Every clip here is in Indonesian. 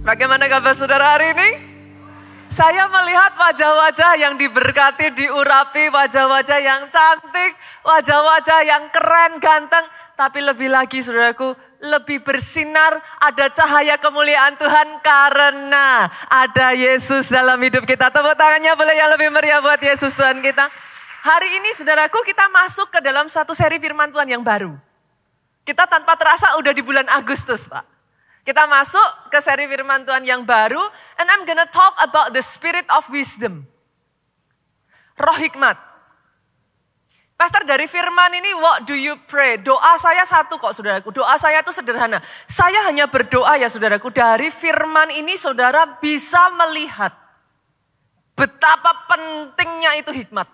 Bagaimana kabar saudara hari ini? Saya melihat wajah-wajah yang diberkati, diurapi, wajah-wajah yang cantik, wajah-wajah yang keren, ganteng. Tapi lebih lagi saudaraku, lebih bersinar, ada cahaya kemuliaan Tuhan karena ada Yesus dalam hidup kita. Tepuk tangannya boleh yang lebih meriah buat Yesus Tuhan kita. Hari ini saudaraku kita masuk ke dalam satu seri firman Tuhan yang baru. Kita tanpa terasa udah di bulan Agustus, Pak. Kita masuk ke seri firman Tuhan yang baru. And I'm gonna talk about the spirit of wisdom. Roh hikmat. Pastor, dari firman ini what do you pray? Doa saya satu kok saudaraku. Doa saya itu sederhana. Saya hanya berdoa ya saudaraku. Dari firman ini saudara bisa melihat betapa pentingnya itu hikmat.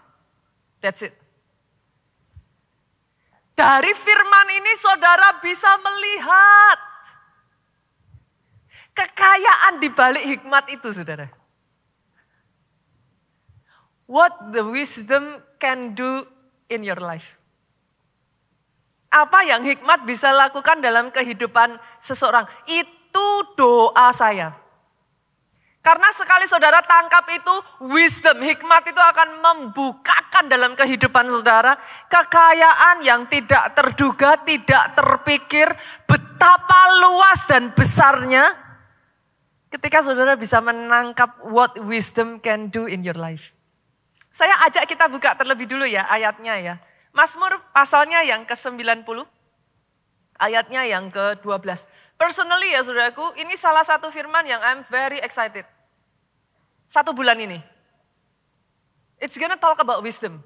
That's it. Dari firman ini saudara bisa melihat kekayaan di balik hikmat itu saudara. What the wisdom can do in your life. Apa yang hikmat bisa lakukan dalam kehidupan seseorang. Itu doa saya. Karena sekali saudara tangkap itu, wisdom, hikmat itu akan membukakan dalam kehidupan saudara kekayaan yang tidak terduga, tidak terpikir, betapa luas dan besarnya ketika saudara bisa menangkap what wisdom can do in your life. Saya ajak kita buka terlebih dulu ya ayatnya ya. Mazmur pasalnya yang ke-90, ayatnya yang ke-12. Personally ya saudaraku, ini salah satu firman yang I'm very excited. 1 bulan ini. It's gonna talk about wisdom.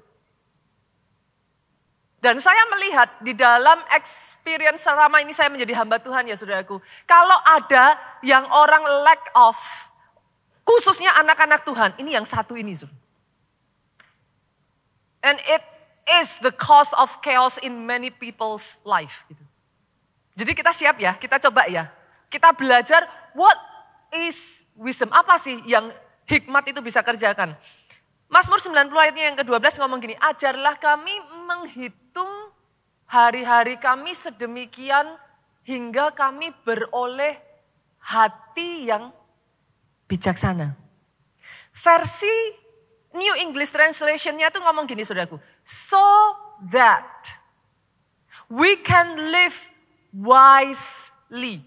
Dan saya melihat di dalam experience selama ini saya menjadi hamba Tuhan ya saudaraku. Kalau ada yang orang lack of, khususnya anak-anak Tuhan, ini yang satu ini. And it is the cause of chaos in many people's life. Jadi kita siap ya, kita coba ya. Kita belajar what is wisdom, apa sih yang hikmat itu bisa kerjakan. Mazmur 90 ayatnya yang ke-12 ngomong gini, ajarlah kami menghitung hari-hari kami sedemikian hingga kami beroleh hati yang bijaksana. Versi New English Translation-nya tuh ngomong gini saudaraku, so that we can live wisely.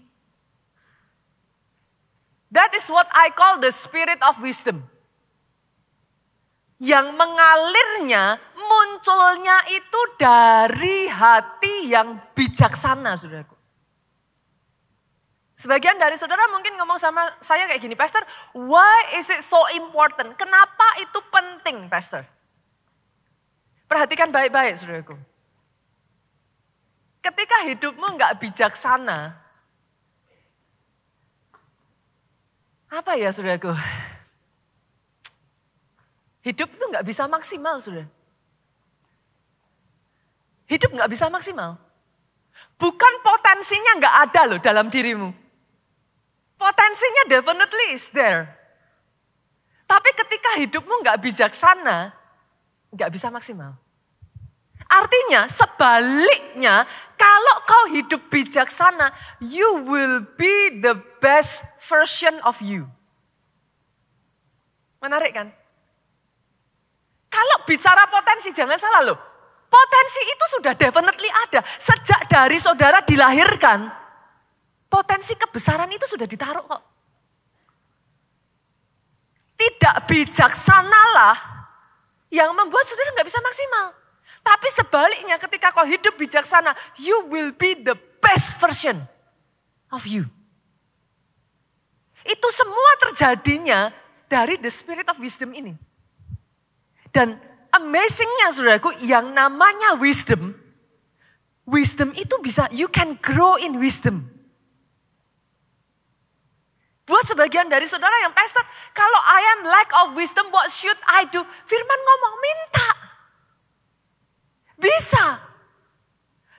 That is what I call the spirit of wisdom. Yang mengalirnya, munculnya itu dari hati yang bijaksana, saudaraku. Sebagian dari saudara mungkin ngomong sama saya kayak gini, Pastor, why is it so important? Kenapa itu penting, Pastor? Perhatikan baik-baik, saudaraku. Ketika hidupmu nggak bijaksana, apa ya saudaraku? Hidup itu nggak bisa maksimal saudara. Hidup nggak bisa maksimal. Bukan potensinya nggak ada loh dalam dirimu. Potensinya definitely is there. Tapi ketika hidupmu nggak bijaksana, nggak bisa maksimal. Artinya sebaliknya, kalau kau hidup bijaksana, you will be the best version of you. Menarik kan? Kalau bicara potensi, jangan salah loh. Potensi itu sudah definitely ada. Sejak dari saudara dilahirkan, potensi kebesaran itu sudah ditaruh kok. Tidak bijaksanalah yang membuat saudara nggak bisa maksimal. Tapi sebaliknya ketika kau hidup bijaksana, you will be the best version of you. Itu semua terjadinya dari the spirit of wisdom ini. Dan amazingnya saudaraku, yang namanya wisdom, wisdom itu bisa, you can grow in wisdom. Buat sebagian dari saudara yang pastor, kalau I am lack of wisdom, what should I do? Firman ngomong, minta. Bisa.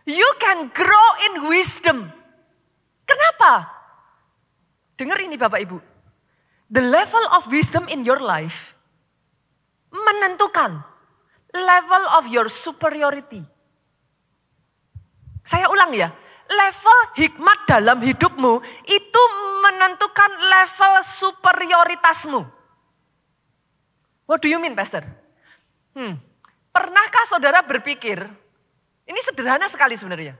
You can grow in wisdom. Kenapa? Dengar ini Bapak Ibu. The level of wisdom in your life menentukan level of your superiority. Saya ulang ya. Level hikmat dalam hidupmu itu menentukan level superioritasmu. What do you mean, Pastor? Pernahkah saudara berpikir, ini sederhana sekali sebenarnya.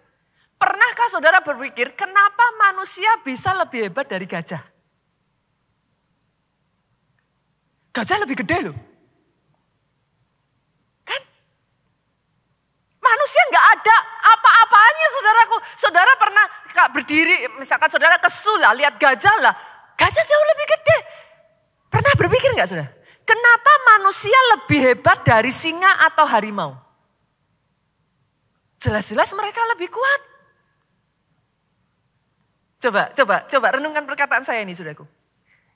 Pernahkah saudara berpikir, kenapa manusia bisa lebih hebat dari gajah? Gajah lebih gede loh. Kan? Manusia nggak ada apa-apanya saudaraku. Saudara pernah berdiri, misalkan saudara kesul lah, lihat gajah lah. Gajah jauh lebih gede. Pernah berpikir nggak saudara? Kenapa manusia lebih hebat dari singa atau harimau? Jelas-jelas mereka lebih kuat. Coba renungkan perkataan saya ini saudaraku.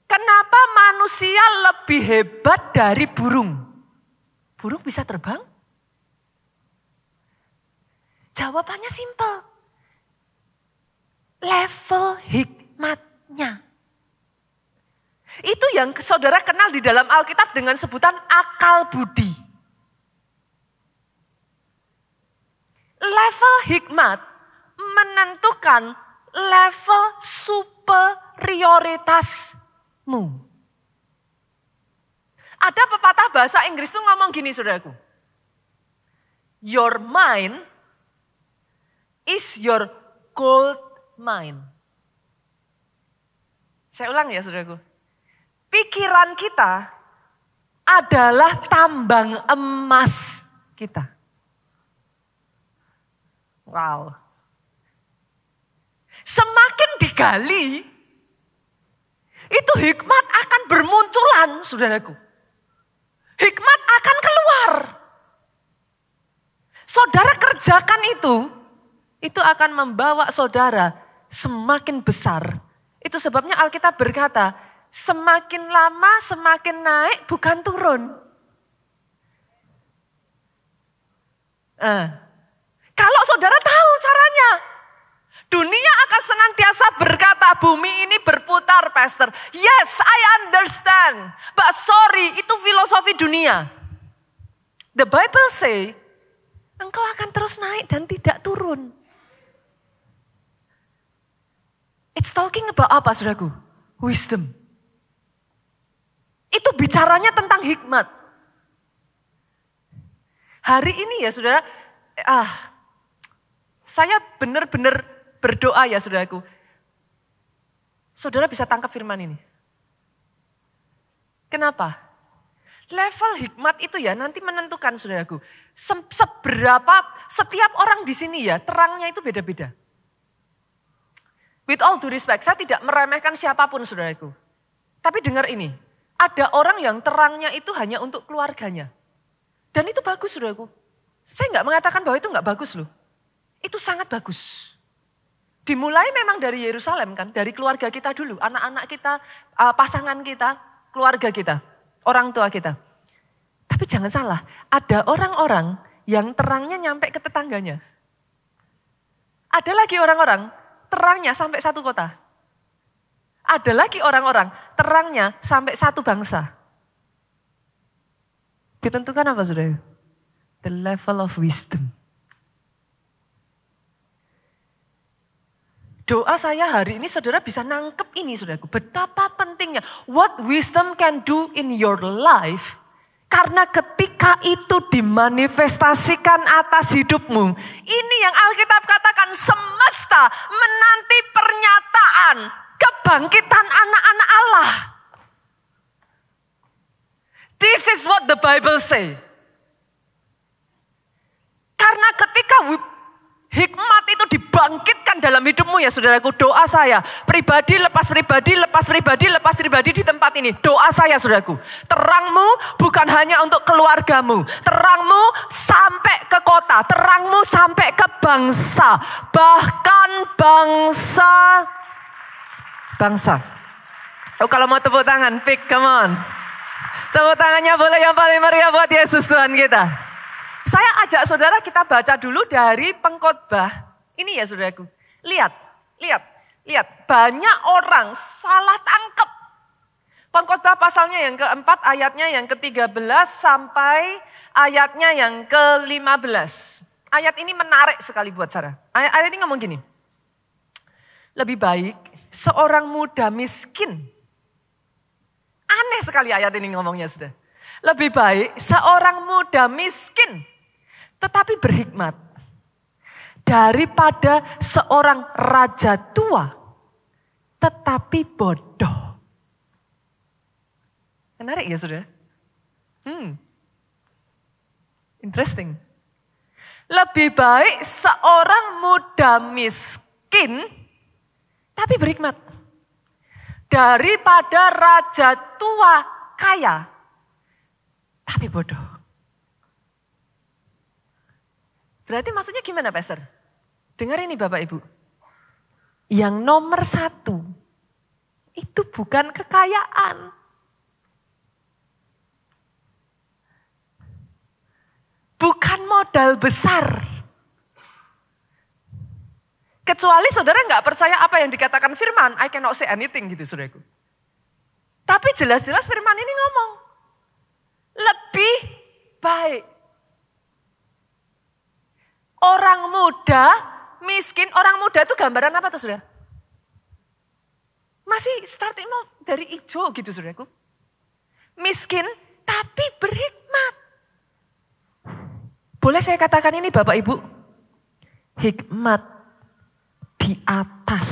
Kenapa manusia lebih hebat dari burung? Burung bisa terbang? Jawabannya simpel. Level hikmatnya. Itu yang saudara kenal di dalam Alkitab dengan sebutan akal budi. Level hikmat menentukan level superioritasmu. Ada pepatah bahasa Inggris tuh ngomong gini saudaraku. Your mind is your gold mine. Saya ulang ya saudaraku. Pikiran kita adalah tambang emas kita. Wow. Semakin digali, itu hikmat akan bermunculan, saudaraku. Hikmat akan keluar. Saudara kerjakan itu akan membawa saudara semakin besar. Itu sebabnya Alkitab berkata, semakin lama semakin naik bukan turun. Kalau saudara tahu caranya, dunia akan senantiasa berkata bumi ini berputar, Pastor. Yes, I understand. But sorry, itu filosofi dunia. The Bible say, engkau akan terus naik dan tidak turun. It's talking about apa, saudaraku? Wisdom. Itu bicaranya tentang hikmat. Hari ini ya saudara, saya benar-benar berdoa ya saudaraku. Saudara bisa tangkap firman ini. Kenapa? Level hikmat itu ya nanti menentukan saudaraku. Setiap orang di sini ya terangnya itu beda-beda. With all due respect, saya tidak meremehkan siapapun saudaraku. Tapi dengar ini. Ada orang yang terangnya itu hanya untuk keluarganya. Dan itu bagus saudaraku. Saya nggak mengatakan bahwa itu nggak bagus loh. Itu sangat bagus. Dimulai memang dari Yerusalem kan. Dari keluarga kita dulu. Anak-anak kita, pasangan kita, keluarga kita. Orang tua kita. Tapi jangan salah. Ada orang-orang yang terangnya nyampe ke tetangganya. Ada lagi orang-orang terangnya sampai satu kota. Ada lagi orang-orang terangnya sampai satu bangsa. Ditentukan apa saudara? The level of wisdom. Doa saya hari ini saudara bisa nangkep ini saudaraku. Betapa pentingnya what wisdom can do in your life. Karena ketika itu dimanifestasikan atas hidupmu. Ini yang Alkitab katakan semesta menanti pernyataan kebangkitan anak-anak Allah. This is what the Bible say. Karena ketika hikmat itu dibangkitkan dalam hidupmu ya saudaraku, doa saya pribadi lepas pribadi di tempat ini. Doa saya saudaraku, terangmu bukan hanya untuk keluargamu, terangmu sampai ke kota, terangmu sampai ke bangsa, bahkan bangsa. Oh kalau mau tepuk tangan, pick, come on. Tepuk tangannya boleh yang paling meriah buat Yesus Tuhan kita. Saya ajak saudara kita baca dulu dari Pengkhotbah. Ini ya saudaraku. Lihat. Banyak orang salah tangkap. Pengkhotbah pasalnya yang keempat, ayatnya yang ke-13 sampai ayatnya yang ke-15. Ayat ini menarik sekali buat saya. Ayat ini ngomong gini. Lebih baik seorang muda miskin. Aneh sekali ayat ini ngomongnya sudah. Lebih baik seorang muda miskin tetapi berhikmat daripada seorang raja tua tetapi bodoh. Menarik ya sudah? Interesting. Lebih baik seorang muda miskin tapi berhikmat daripada raja tua kaya tapi bodoh. Berarti maksudnya gimana, Pastor? Dengar ini Bapak Ibu. Yang nomor 1 itu bukan kekayaan. Bukan modal besar. Kecuali saudara nggak percaya apa yang dikatakan firman, I cannot say anything gitu saudaraku. Tapi jelas-jelas firman ini ngomong, lebih baik orang muda, miskin, orang muda itu gambaran apa tuh saudara? Masih starting dari hijau gitu saudaraku. Miskin tapi berhikmat. Boleh saya katakan ini Bapak Ibu? Hikmat di atas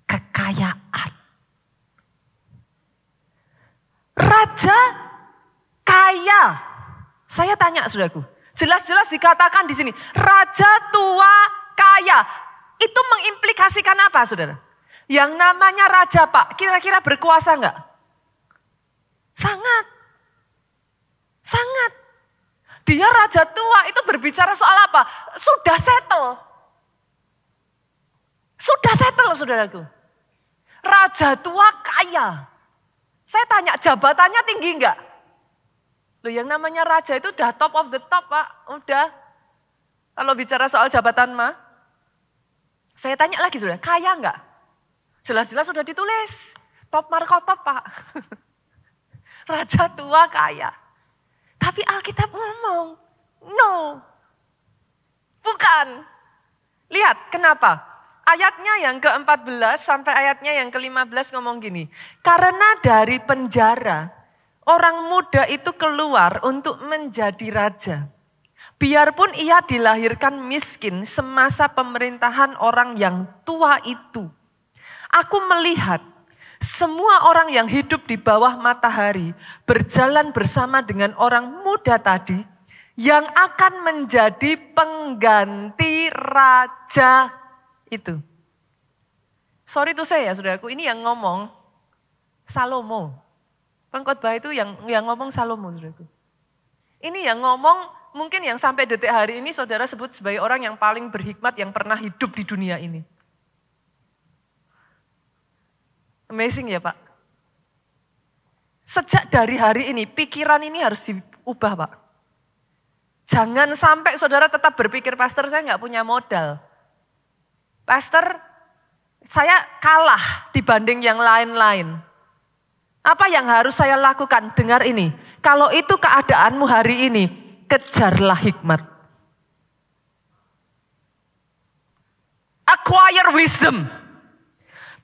kekayaan. Raja kaya. Saya tanya saudaraku. Jelas-jelas dikatakan di sini. Raja tua kaya. Itu mengimplikasikan apa saudara? Yang namanya raja Pak, kira-kira berkuasa enggak? Sangat. Sangat. Dia raja tua itu berbicara soal apa? Sudah settle. Sudah settle saudaraku. Raja tua kaya. Saya tanya jabatannya tinggi enggak? Loh yang namanya raja itu udah top of the top Pak. Udah. Kalau bicara soal jabatan mah. Saya tanya lagi saudara, kaya enggak? Jelas-jelas sudah ditulis. Top markotop Pak. Raja tua kaya. Tapi Alkitab ngomong, no, bukan. Lihat kenapa? Ayatnya yang ke-14 sampai ayatnya yang ke-15 ngomong gini. Karena dari penjara, orang muda itu keluar untuk menjadi raja. Biarpun ia dilahirkan miskin semasa pemerintahan orang yang tua itu. Aku melihat semua orang yang hidup di bawah matahari berjalan bersama dengan orang muda tadi yang akan menjadi pengganti raja itu. Sorry to say ya saudaraku, ini yang ngomong Salomo. Pengkhotbah itu yang ngomong Salomo saudaraku. Ini yang ngomong mungkin yang sampai detik hari ini saudara sebut sebagai orang yang paling berhikmat yang pernah hidup di dunia ini. Amazing ya Pak. Sejak dari hari ini pikiran ini harus diubah Pak. Jangan sampai saudara tetap berpikir pastor saya nggak punya modal. Pastor saya kalah dibanding yang lain-lain. Apa yang harus saya lakukan? Dengar ini. Kalau itu keadaanmu hari ini, kejarlah hikmat. Acquire wisdom.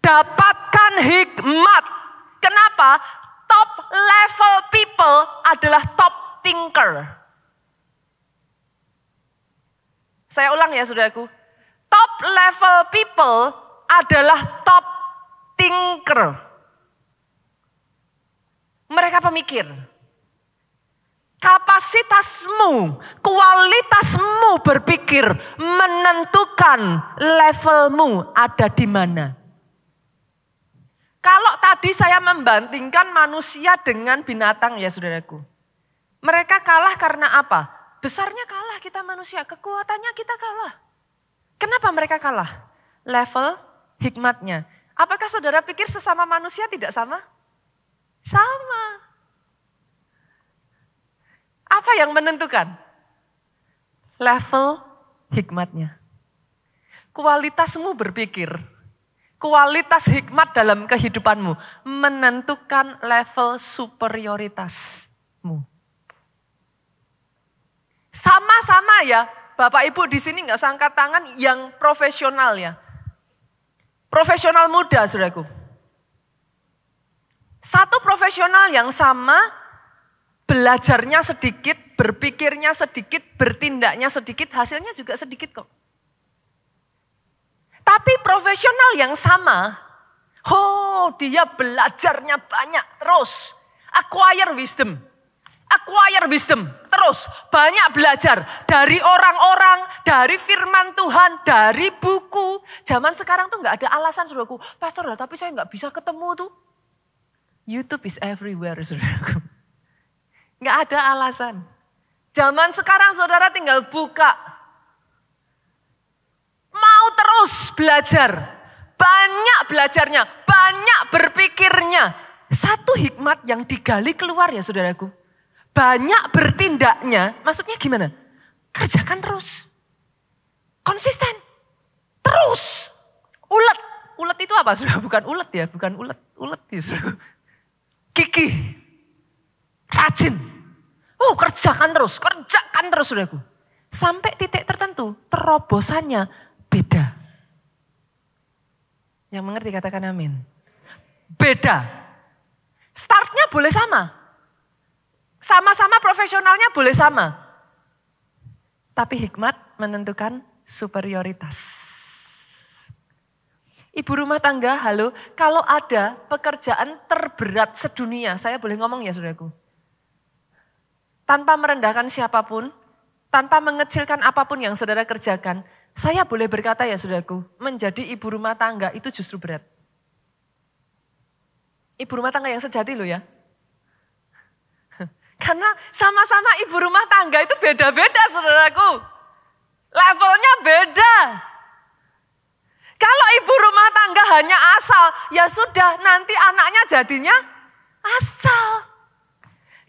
Dapatkan hikmat. Kenapa? Top level people adalah top thinker. Saya ulang ya saudaraku. Top level people adalah top thinker. Mereka pemikir. Kapasitasmu, kualitasmu berpikir menentukan levelmu ada di mana. Kalau tadi saya membandingkan manusia dengan binatang ya saudaraku. Mereka kalah karena apa? Besarnya kalah kita manusia, kekuatannya kita kalah. Kenapa mereka kalah? Level hikmatnya. Apakah saudara pikir sesama manusia tidak sama? Sama. Apa yang menentukan? Level hikmatnya. Kualitasmu berpikir. Kualitas hikmat dalam kehidupanmu menentukan level superioritasmu. Sama-sama ya, Bapak Ibu di sini nggak usah angkat tangan yang profesional ya. Profesional muda, saudaraku. Satu profesional yang sama, belajarnya sedikit, berpikirnya sedikit, bertindaknya sedikit, hasilnya juga sedikit kok. Tapi profesional yang sama, dia belajarnya banyak terus. Acquire wisdom, terus banyak belajar dari orang-orang, dari firman Tuhan, dari buku. Zaman sekarang tuh gak ada alasan saudaraku, pastor lah tapi saya gak bisa ketemu tuh. YouTube is everywhere saudaraku. Gak ada alasan. Zaman sekarang saudara tinggal buka. Mau terus belajar, banyak belajarnya, banyak berpikirnya. Satu hikmat yang digali keluar ya saudaraku. Banyak bertindaknya, maksudnya gimana? Kerjakan terus. Konsisten. Terus. Ulet. Ulet itu apa? Sudah bukan ulet ya, bukan ulet. Ulet itu. Gigih. Rajin. Kerjakan terus saudaraku. Sampai titik tertentu, terobosannya beda. Yang mengerti katakan amin. Beda. Startnya boleh sama. Sama-sama profesionalnya boleh sama. Tapi hikmat menentukan superioritas. Ibu rumah tangga, halo. Kalau ada pekerjaan terberat sedunia, saya boleh ngomong ya saudaraku. Tanpa merendahkan siapapun, tanpa mengecilkan apapun yang saudara kerjakan, saya boleh berkata ya saudaraku, menjadi ibu rumah tangga itu justru berat. Ibu rumah tangga yang sejati loh ya. Karena sama-sama ibu rumah tangga itu beda-beda saudaraku. Levelnya beda. Kalau ibu rumah tangga hanya asal, ya sudah nanti anaknya jadinya asal.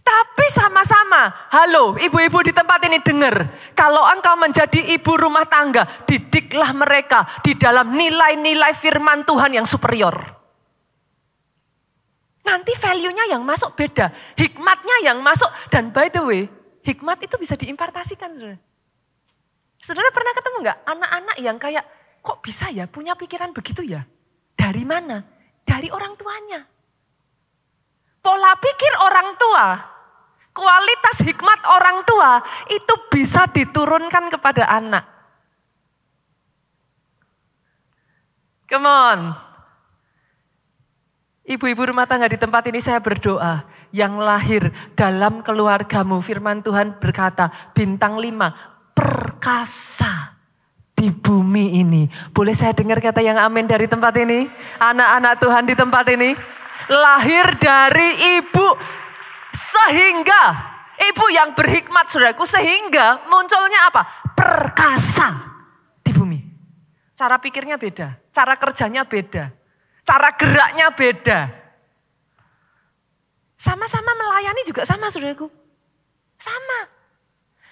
Tapi sama-sama, halo ibu-ibu di tempat ini dengar. Kalau engkau menjadi ibu rumah tangga, didiklah mereka di dalam nilai-nilai firman Tuhan yang superior. Nanti value-nya yang masuk beda, hikmatnya yang masuk. Dan by the way, hikmat itu bisa diimpartasikan saudara. Saudara pernah ketemu gak anak-anak yang kayak, kok bisa ya punya pikiran begitu ya? Dari mana? Dari orang tuanya. Pola pikir orang tua, kualitas hikmat orang tua itu bisa diturunkan kepada anak. Come on. Ibu-ibu rumah tangga di tempat ini saya berdoa. Yang lahir dalam keluargamu, firman Tuhan berkata, bintang 5, perkasa di bumi ini. Boleh saya dengar kata yang amin dari tempat ini? Anak-anak Tuhan di tempat ini. Lahir dari ibu sehingga, ibu yang berhikmat saudaraku, sehingga munculnya apa? Perkasa di bumi. Cara pikirnya beda, cara kerjanya beda. Cara geraknya beda. Sama-sama melayani juga sama saudaraku. Sama.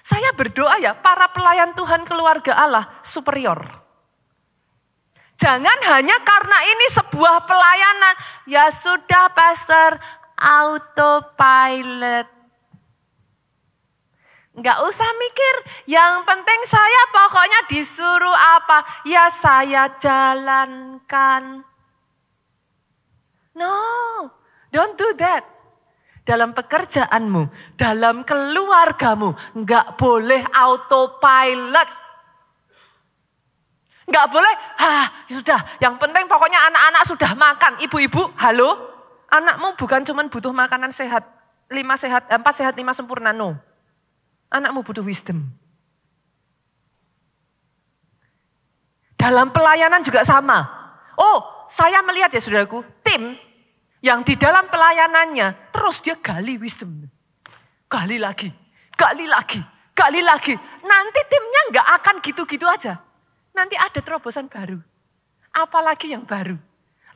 Saya berdoa ya para pelayan Tuhan keluarga Allah superior. Jangan hanya karena ini sebuah pelayanan. Ya sudah pastor, autopilot. Enggak usah mikir, yang penting saya pokoknya disuruh apa, ya saya jalankan. No, don't do that. Dalam pekerjaanmu, dalam keluargamu, enggak boleh autopilot. Enggak boleh, sudah, yang penting pokoknya anak-anak sudah makan. Ibu-ibu, halo, anakmu bukan cuma butuh makanan sehat, 4 sehat, 5 sempurna, no. Anakmu butuh wisdom. Dalam pelayanan juga sama. Saya melihat ya saudaraku, tim yang di dalam pelayanannya terus dia gali wisdom. Gali lagi. Nanti timnya enggak akan gitu-gitu aja. Nanti ada terobosan baru. Apalagi yang baru.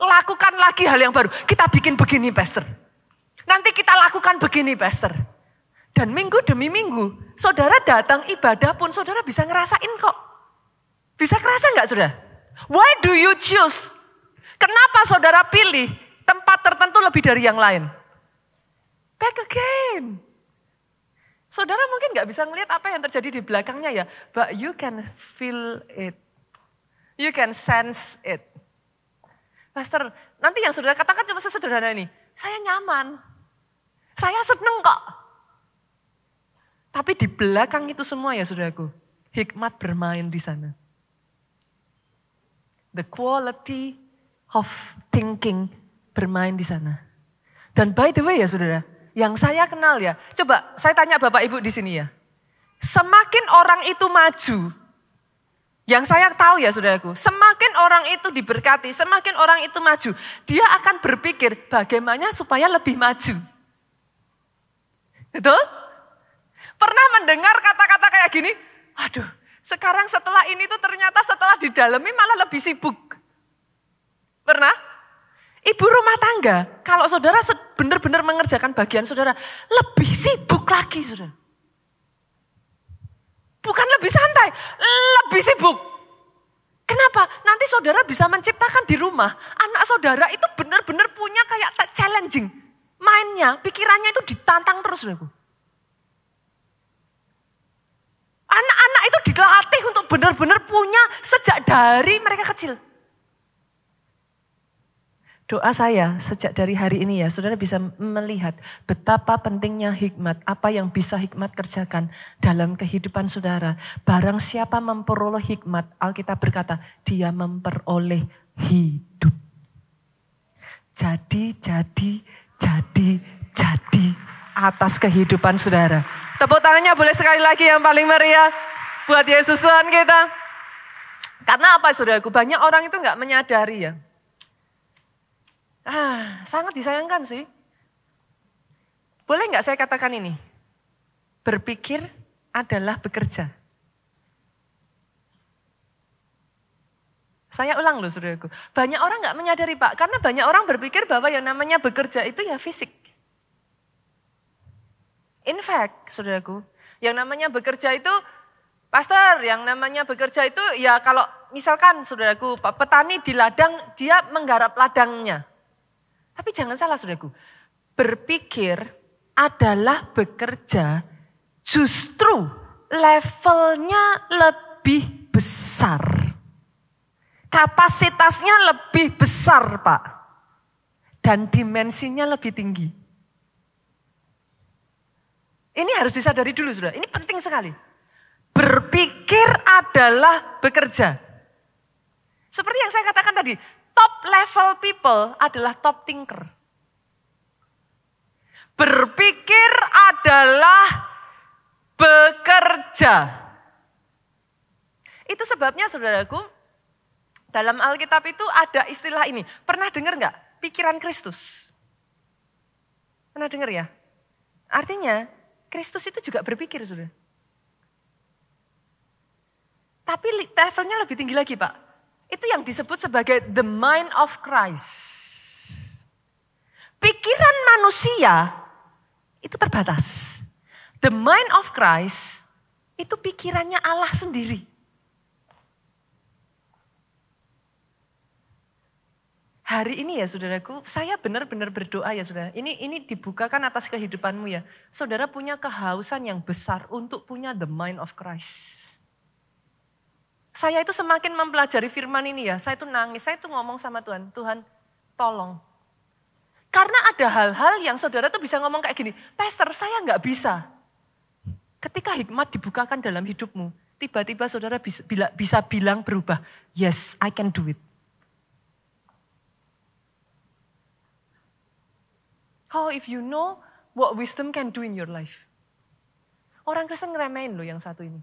Lakukan lagi hal yang baru. Kita bikin begini pastor. Nanti kita lakukan begini pastor. Dan minggu demi minggu, saudara datang ibadah pun saudara bisa ngerasain kok. Bisa kerasa enggak saudara? Why do you choose? Kenapa saudara pilih tempat tertentu lebih dari yang lain? Back again. Saudara mungkin gak bisa ngelihat apa yang terjadi di belakangnya ya. But you can feel it. You can sense it. Pastor, nanti yang saudara katakan cuma sesederhana ini. Saya nyaman, saya seneng kok. Tapi di belakang itu semua ya saudaraku, hikmat bermain di sana. The quality of thinking bermain di sana. Dan by the way ya saudara, yang saya kenal ya, coba saya tanya Bapak Ibu di sini ya. Semakin orang itu maju, yang saya tahu ya saudaraku, semakin orang itu diberkati, semakin orang itu maju, dia akan berpikir bagaimana supaya lebih maju. Betul? Pernah mendengar kata-kata kayak gini, aduh sekarang setelah ini tuh ternyata setelah didalami malah lebih sibuk. Pernah? Ibu rumah tangga, kalau saudara benar-benar mengerjakan bagian saudara, lebih sibuk lagi saudara. Bukan lebih santai, lebih sibuk. Kenapa? Nanti saudara bisa menciptakan di rumah, anak saudara itu benar-benar punya kayak challenging. Mainnya, pikirannya itu ditantang terus saudaraku. Anak-anak itu dilatih untuk benar-benar punya sejak dari mereka kecil. Doa saya sejak dari hari ini ya, saudara bisa melihat betapa pentingnya hikmat, apa yang bisa hikmat kerjakan dalam kehidupan saudara. Barang siapa memperoleh hikmat, Alkitab berkata, dia memperoleh hidup. Jadi atas kehidupan saudara. Tepuk tangannya boleh sekali lagi yang paling meriah buat Yesus Tuhan kita. Karena apa saudaraku, banyak orang itu gak menyadari ya. Sangat disayangkan sih. Boleh gak saya katakan ini? Berpikir adalah bekerja. Saya ulang loh saudaraku. Banyak orang gak menyadari Pak, karena banyak orang berpikir bahwa yang namanya bekerja itu ya fisik. In fact, saudaraku, yang namanya bekerja itu, pastor, yang namanya bekerja itu ya kalau misalkan saudaraku, petani di ladang, dia menggarap ladangnya. Tapi jangan salah saudaraku, berpikir adalah bekerja justru levelnya lebih besar. Kapasitasnya lebih besar Pak. Dan dimensinya lebih tinggi. Ini harus disadari dulu saudara, ini penting sekali. Berpikir adalah bekerja. Seperti yang saya katakan tadi, top level people adalah top thinker. Berpikir adalah bekerja. Itu sebabnya saudaraku, dalam Alkitab itu ada istilah ini. Pernah dengar nggak? Pikiran Kristus. Pernah dengar ya? Artinya Kristus itu juga berpikir saudara. Tapi levelnya lebih tinggi lagi Pak. Itu yang disebut sebagai the mind of Christ. Pikiran manusia itu terbatas. The mind of Christ itu pikirannya Allah sendiri. Hari ini ya saudaraku, saya benar-benar berdoa ya saudara. Ini dibukakan atas kehidupanmu ya. Saudara punya kehausan yang besar untuk punya the mind of Christ. Saya itu semakin mempelajari firman ini ya, saya itu nangis, saya itu ngomong sama Tuhan, Tuhan tolong. Karena ada hal-hal yang saudara tuh bisa ngomong kayak gini, Pastor saya nggak bisa. Ketika hikmat dibukakan dalam hidupmu, tiba-tiba saudara bisa bilang berubah, yes I can do it. How if you know what wisdom can do in your life. Orang Kristen ngeremehin loh yang satu ini.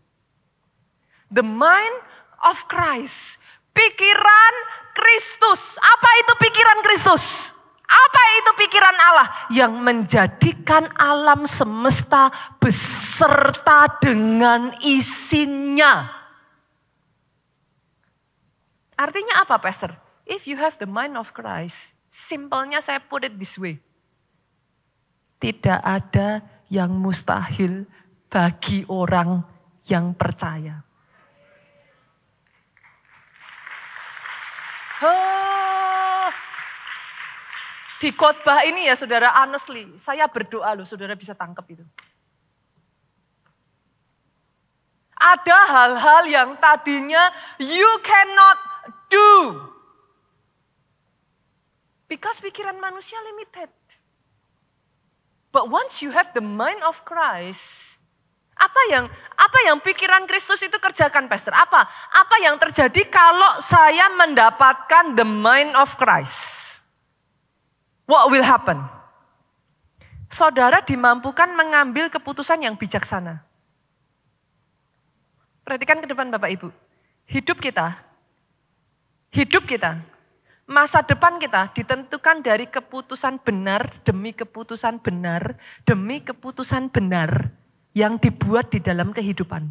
The mind of Christ. Pikiran Kristus. Apa itu pikiran Kristus? Apa itu pikiran Allah? Yang menjadikan alam semesta beserta dengan isinya. Artinya apa Pastor? If you have the mind of Christ, simpelnya saya put it this way. Tidak ada yang mustahil bagi orang yang percaya. Di khotbah ini ya saudara, honestly, saya berdoa loh saudara bisa tangkap itu. Ada hal-hal yang tadinya you cannot do. Because pikiran manusia limited. But once you have the mind of Christ, apa yang pikiran Kristus itu kerjakan, Pastor? Apa yang terjadi kalau saya mendapatkan the mind of Christ? What will happen? Saudara dimampukan mengambil keputusan yang bijaksana. Perhatikan ke depan Bapak Ibu. Hidup kita, masa depan kita ditentukan dari keputusan benar demi keputusan benar demi keputusan benar yang dibuat di dalam kehidupan.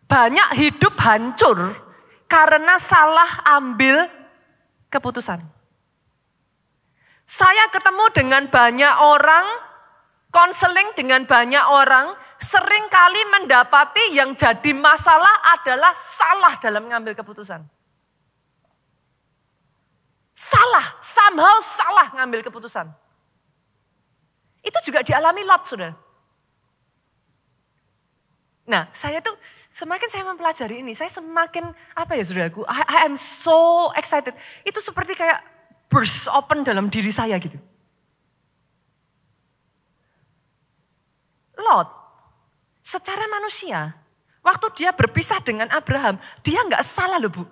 Banyak hidup hancur karena salah ambil keputusan. Saya ketemu dengan banyak orang, konseling dengan banyak orang, seringkali mendapati yang jadi masalah adalah salah dalam mengambil keputusan. Somehow salah ngambil keputusan. Itu juga dialami Lot, saudara. Nah, saya tuh semakin saya mempelajari ini, saya semakin saudaraku, I am so excited. Itu seperti kayak burst open dalam diri saya gitu. Lot, secara manusia, waktu dia berpisah dengan Abraham, dia nggak salah loh, Bu.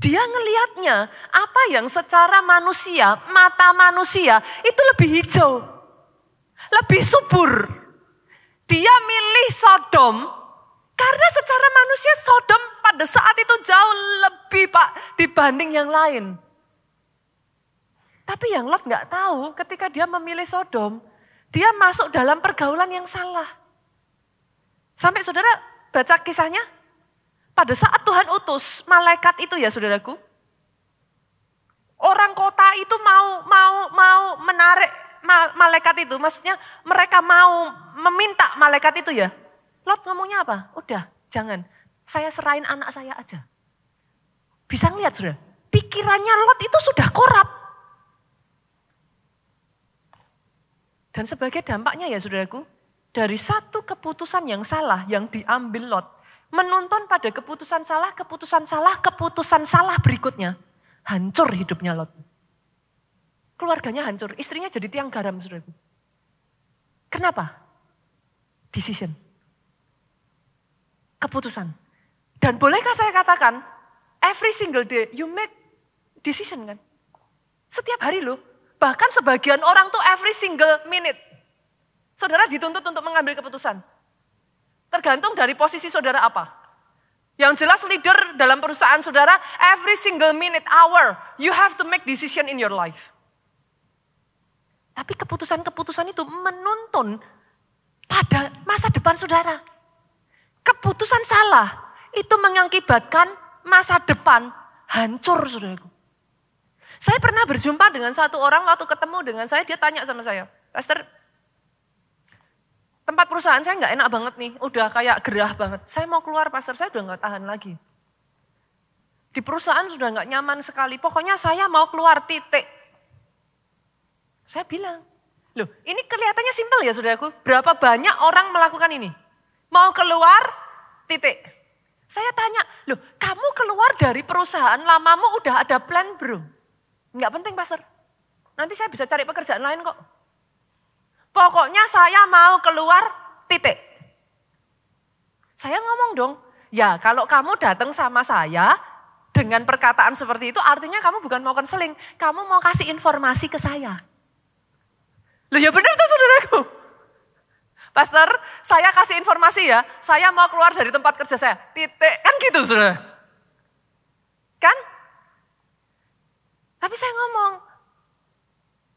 Dia ngelihatnya apa yang secara manusia, mata manusia itu lebih hijau, lebih subur. Dia milih Sodom karena secara manusia Sodom pada saat itu jauh lebih dibanding yang lain. Tapi yang Lot nggak tahu ketika dia memilih Sodom, dia masuk dalam pergaulan yang salah. Sampai saudara baca kisahnya, pada saat Tuhan utus malaikat itu ya saudaraku, orang kota itu mau menarik malaikat itu, maksudnya mereka mau meminta malaikat itu ya. Lot ngomongnya apa? Udah, jangan. Saya serahin anak saya aja. Bisa ngeliat saudara, pikirannya Lot itu sudah korup. Dan sebagai dampaknya ya saudaraku, dari satu keputusan yang salah yang diambil Lot, menuntun pada keputusan salah berikutnya. Hancur hidupnya Lot. Keluarganya hancur, istrinya jadi tiang garam, saudaraku. Kenapa? Decision. Keputusan. Dan bolehkah saya katakan, every single day you make decision kan? Setiap hari loh. Bahkan sebagian orang tuh every single minute. Saudara dituntut untuk mengambil keputusan. Tergantung dari posisi saudara apa. Yang jelas leader dalam perusahaan saudara, every single minute, hour, you have to make decision in your life. Tapi keputusan-keputusan itu menuntun pada masa depan saudara. Keputusan salah itu mengakibatkan masa depan hancur saudaraku. Saya pernah berjumpa dengan satu orang waktu ketemu dengan saya, dia tanya sama saya, Pastor, tempat perusahaan saya nggak enak banget nih, udah kayak gerah banget. Saya mau keluar, Pastor, saya udah nggak tahan lagi. Di perusahaan sudah nggak nyaman sekali, pokoknya saya mau keluar, titik. Saya bilang, loh ini kelihatannya simpel ya saudaraku, berapa banyak orang melakukan ini? Mau keluar, titik. Saya tanya, loh kamu keluar dari perusahaan lamamu udah ada plan belum? Nggak penting, Pastor, nanti saya bisa cari pekerjaan lain kok. Pokoknya saya mau keluar, titik. Saya ngomong dong, ya kalau kamu datang sama saya dengan perkataan seperti itu artinya kamu bukan mau konseling, kamu mau kasih informasi ke saya. Loh ya benar tuh saudaraku. Pastor, saya kasih informasi ya, saya mau keluar dari tempat kerja saya, titik. Kan gitu saudara. Kan? Tapi saya ngomong,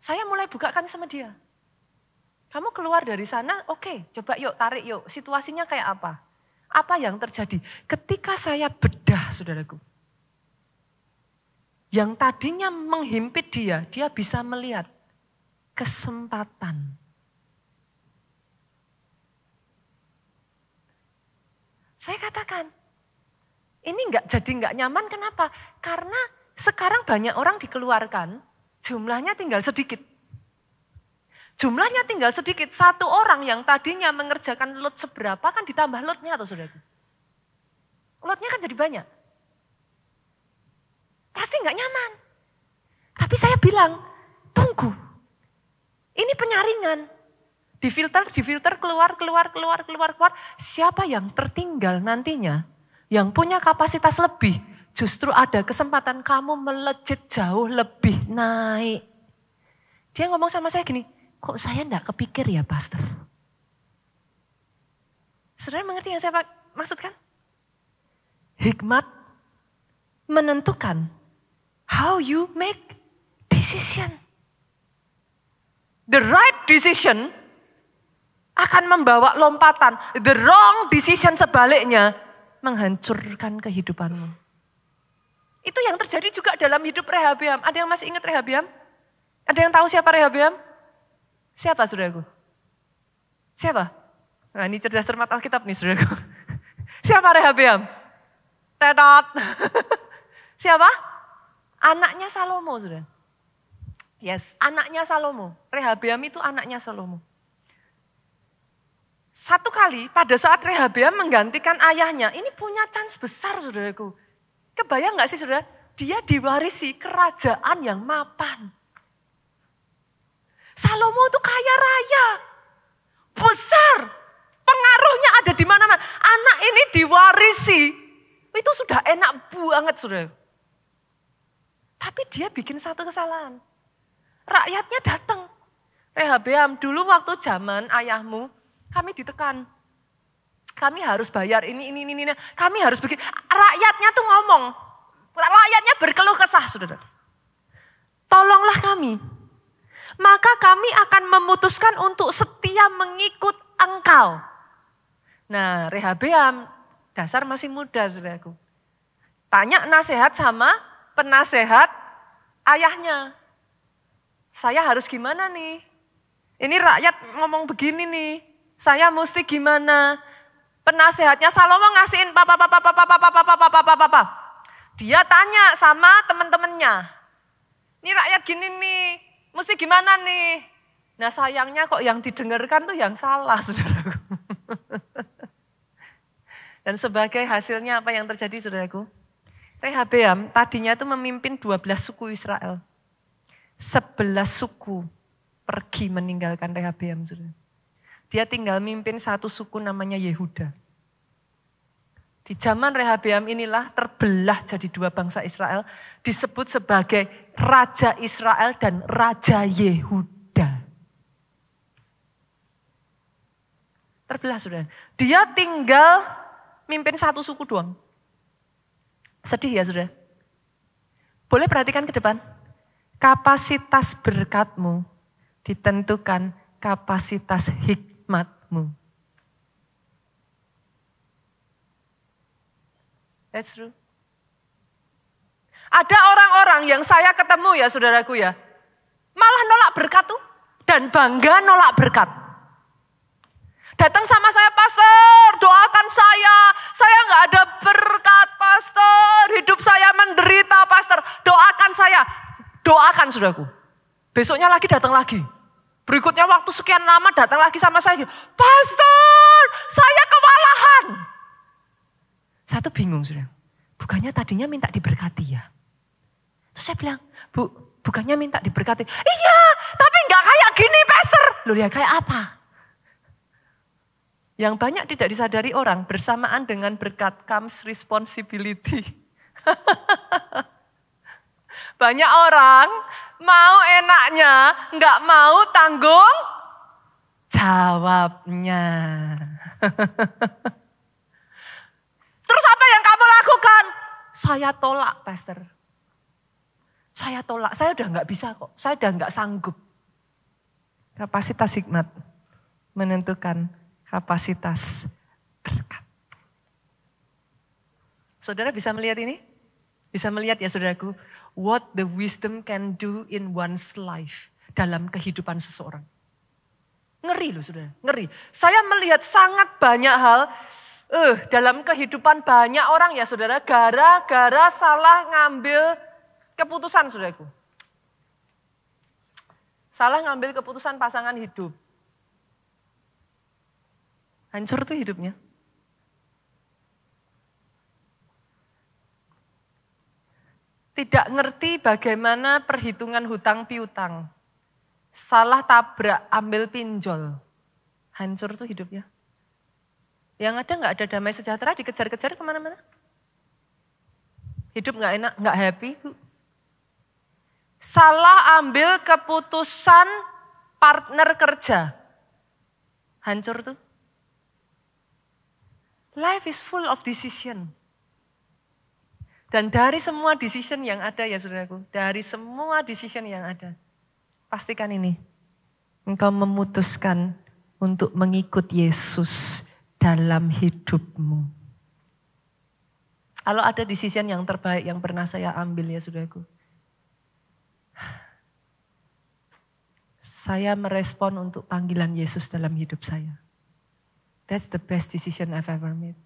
saya mulai bukakan sama dia. Kamu keluar dari sana, oke, coba yuk, tarik yuk. Situasinya kayak apa? Apa yang terjadi? Ketika saya bedah, saudaraku. Yang tadinya menghimpit dia bisa melihat kesempatan. Saya katakan, ini nggak nyaman, kenapa? Karena sekarang banyak orang dikeluarkan, jumlahnya tinggal sedikit. Jumlahnya tinggal sedikit, satu orang yang tadinya mengerjakan load seberapa kan ditambah loadnya atau saudaraku. Loadnya kan jadi banyak. Pasti nggak nyaman. Tapi saya bilang, tunggu. Ini penyaringan. Difilter, keluar. Siapa yang tertinggal nantinya, yang punya kapasitas lebih, justru ada kesempatan kamu melejit jauh lebih naik. Dia ngomong sama saya gini, kok saya enggak kepikir ya pastor? Saudara mengerti yang saya maksudkan? Hikmat menentukan how you make decision. The right decision akan membawa lompatan. The wrong decision sebaliknya menghancurkan kehidupanmu. Itu yang terjadi juga dalam hidup Rehabeam. Ada yang masih ingat Rehabeam? Ada yang tahu siapa Rehabeam? Siapa saudaraku? Siapa? Nah ini cerdas cermat Alkitab nih saudaraku. Siapa Rehabeam? Tetot. Siapa? Anaknya Salomo saudara. Yes, anaknya Salomo. Rehabeam itu anaknya Salomo. Satu kali pada saat Rehabeam menggantikan ayahnya, ini punya chance besar saudaraku. Kebayang gak sih saudara? Dia diwarisi kerajaan yang mapan. Salomo itu kaya raya, besar, pengaruhnya ada di mana-mana. Anak ini diwarisi, itu sudah enak banget saudara. Tapi dia bikin satu kesalahan. Rakyatnya datang. Rehabeam, dulu waktu zaman ayahmu, kami ditekan. Kami harus bayar ini. Kami harus bikin. Rakyatnya tuh ngomong. Rakyatnya berkeluh kesah saudara. Tolonglah kami. Maka kami akan memutuskan untuk setia mengikut engkau. Nah Rehabeam, dasar masih muda saudaraku. Tanya nasihat sama penasehat ayahnya. Saya harus gimana nih? Ini rakyat ngomong begini nih. Saya mesti gimana? Penasehatnya Salomo ngasihin papa. Dia tanya sama teman-temannya. Ini rakyat gini nih, mesti gimana nih? Nah sayangnya kok yang didengarkan tuh yang salah saudaraku. Dan sebagai hasilnya apa yang terjadi saudaraku? Rehabeam tadinya itu memimpin 12 suku Israel. 11 suku pergi meninggalkan Rehabeam saudara. Dia tinggal mimpin satu suku namanya Yehuda. Di zaman Rehabeam inilah terbelah jadi dua bangsa Israel. Disebut sebagai Raja Israel dan Raja Yehuda. Terbelah saudara. Dia tinggal mimpin satu suku doang. Sedih ya saudara. Boleh perhatikan ke depan. Kapasitas berkatmu ditentukan kapasitas hikmatmu. That's true. Ada orang-orang yang saya ketemu ya saudaraku ya. Malah nolak berkat tuh. Dan bangga nolak berkat. Datang sama saya, pastor doakan saya. Saya gak ada berkat pastor. Hidup saya menderita pastor. Doakan saya. Doakan saudaraku. Besoknya lagi datang lagi. Berikutnya waktu sekian lama datang lagi sama saya. Pastor saya kewalahan. Saya tuh bingung saudara. Bukannya tadinya minta diberkati ya. Terus saya bilang, Bu, bukannya minta diberkati. Iya, tapi gak kayak gini pastor. Loh ya kayak apa? Yang banyak tidak disadari orang, bersamaan dengan berkat comes responsibility. Banyak orang mau enaknya, gak mau tanggung jawabnya. Terus apa yang kamu lakukan? Saya tolak, pastor. Saya tolak, saya udah gak bisa kok. Saya udah gak sanggup. Kapasitas hikmat menentukan kapasitas berkat. Saudara bisa melihat ini? Bisa melihat ya saudaraku, what the wisdom can do in one's life dalam kehidupan seseorang. Ngeri loh saudara, ngeri. Saya melihat sangat banyak hal dalam kehidupan banyak orang ya saudara, gara-gara salah ngambil keputusan saudaraku. Salah ngambil keputusan pasangan hidup. Hancur tuh hidupnya. Tidak ngerti bagaimana perhitungan hutang piutang. Salah tabrak, ambil pinjol. Hancur tuh hidupnya. Yang ada nggak ada damai sejahtera, dikejar-kejar kemana-mana. Hidup nggak enak, nggak happy. Salah ambil keputusan partner kerja. Hancur tuh. Life is full of decision. Dan dari semua decision yang ada ya saudaraku, dari semua decision yang ada, pastikan ini, engkau memutuskan untuk mengikut Yesus dalam hidupmu. Kalau ada decision yang terbaik yang pernah saya ambil ya saudaraku, saya merespon untuk panggilan Yesus dalam hidup saya. That's the best decision I've ever made.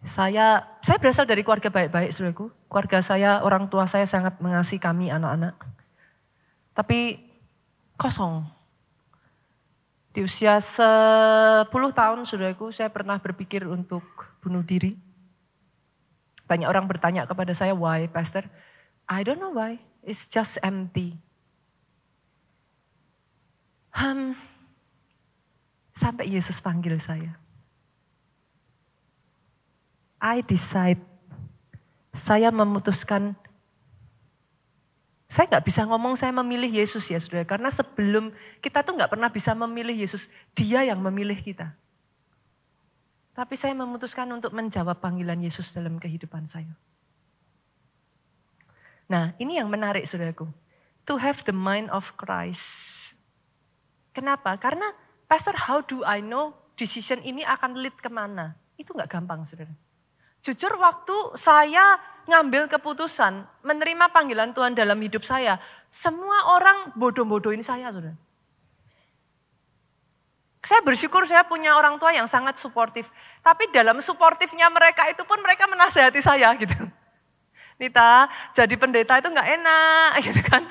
Saya berasal dari keluarga baik-baik, saudaraku. Keluarga saya, orang tua saya sangat mengasihi kami anak-anak. Tapi kosong. Di usia 10 tahun, saudaraku, saya pernah berpikir untuk bunuh diri. Banyak orang bertanya kepada saya, why, Pastor? I don't know why, it's just empty. Sampai Yesus panggil saya. I decide, saya memutuskan, saya gak bisa ngomong saya memilih Yesus ya saudara. Karena sebelum kita tuh gak pernah bisa memilih Yesus, dia yang memilih kita. Tapi saya memutuskan untuk menjawab panggilan Yesus dalam kehidupan saya. Nah ini yang menarik saudaraku. To have the mind of Christ. Kenapa? Karena Pastor, how do I know decision ini akan lead kemana? Itu gak gampang saudara. Jujur waktu saya ngambil keputusan menerima panggilan Tuhan dalam hidup saya, semua orang bodoh-bodohin saya saudara. Saya bersyukur saya punya orang tua yang sangat suportif. Tapi dalam suportifnya mereka itu pun mereka menasihati saya gitu. Nita, jadi pendeta itu gak enak gitu kan.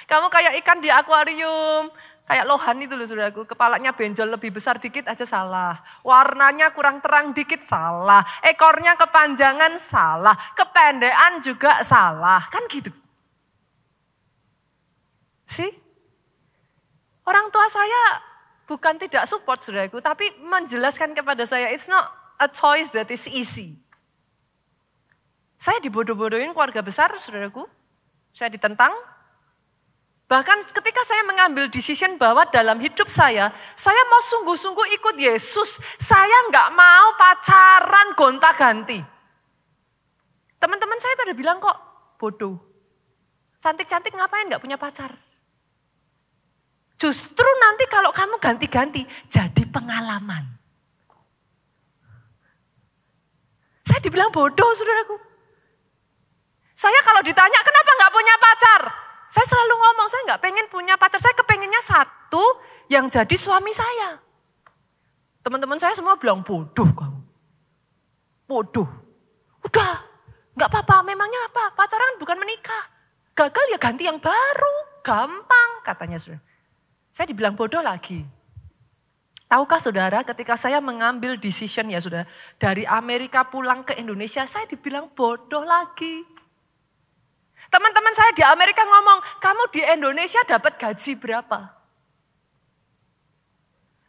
Kamu kayak ikan di akuarium. Kayak lohan itu loh saudaraku, kepalanya benjol lebih besar dikit aja salah. Warnanya kurang terang dikit salah. Ekornya kepanjangan salah. Kependekan juga salah. Kan gitu. Sih? Orang tua saya bukan tidak support saudaraku, tapi menjelaskan kepada saya, it's not a choice that is easy. Saya dibodoh-bodohin keluarga besar saudaraku. Saya ditentang. Bahkan ketika saya mengambil decision bahwa dalam hidup saya mau sungguh-sungguh ikut Yesus. Saya nggak mau pacaran gonta-ganti. Teman-teman saya pada bilang kok bodoh. Cantik-cantik ngapain nggak punya pacar? Justru nanti kalau kamu ganti-ganti jadi pengalaman. Saya dibilang bodoh saudaraku. Saya kalau ditanya kenapa nggak punya pacar? Saya selalu ngomong, saya nggak pengen punya pacar, saya kepengennya satu yang jadi suami saya. Teman-teman saya semua bilang, bodoh kamu. Bodoh. Udah, nggak apa-apa, memangnya apa? Pacaran bukan menikah. Gagal ya ganti yang baru, gampang katanya saudara. Saya dibilang bodoh lagi. Tahukah saudara ketika saya mengambil decision ya saudara, dari Amerika pulang ke Indonesia, saya dibilang bodoh lagi. Teman-teman saya di Amerika ngomong, kamu di Indonesia dapat gaji berapa?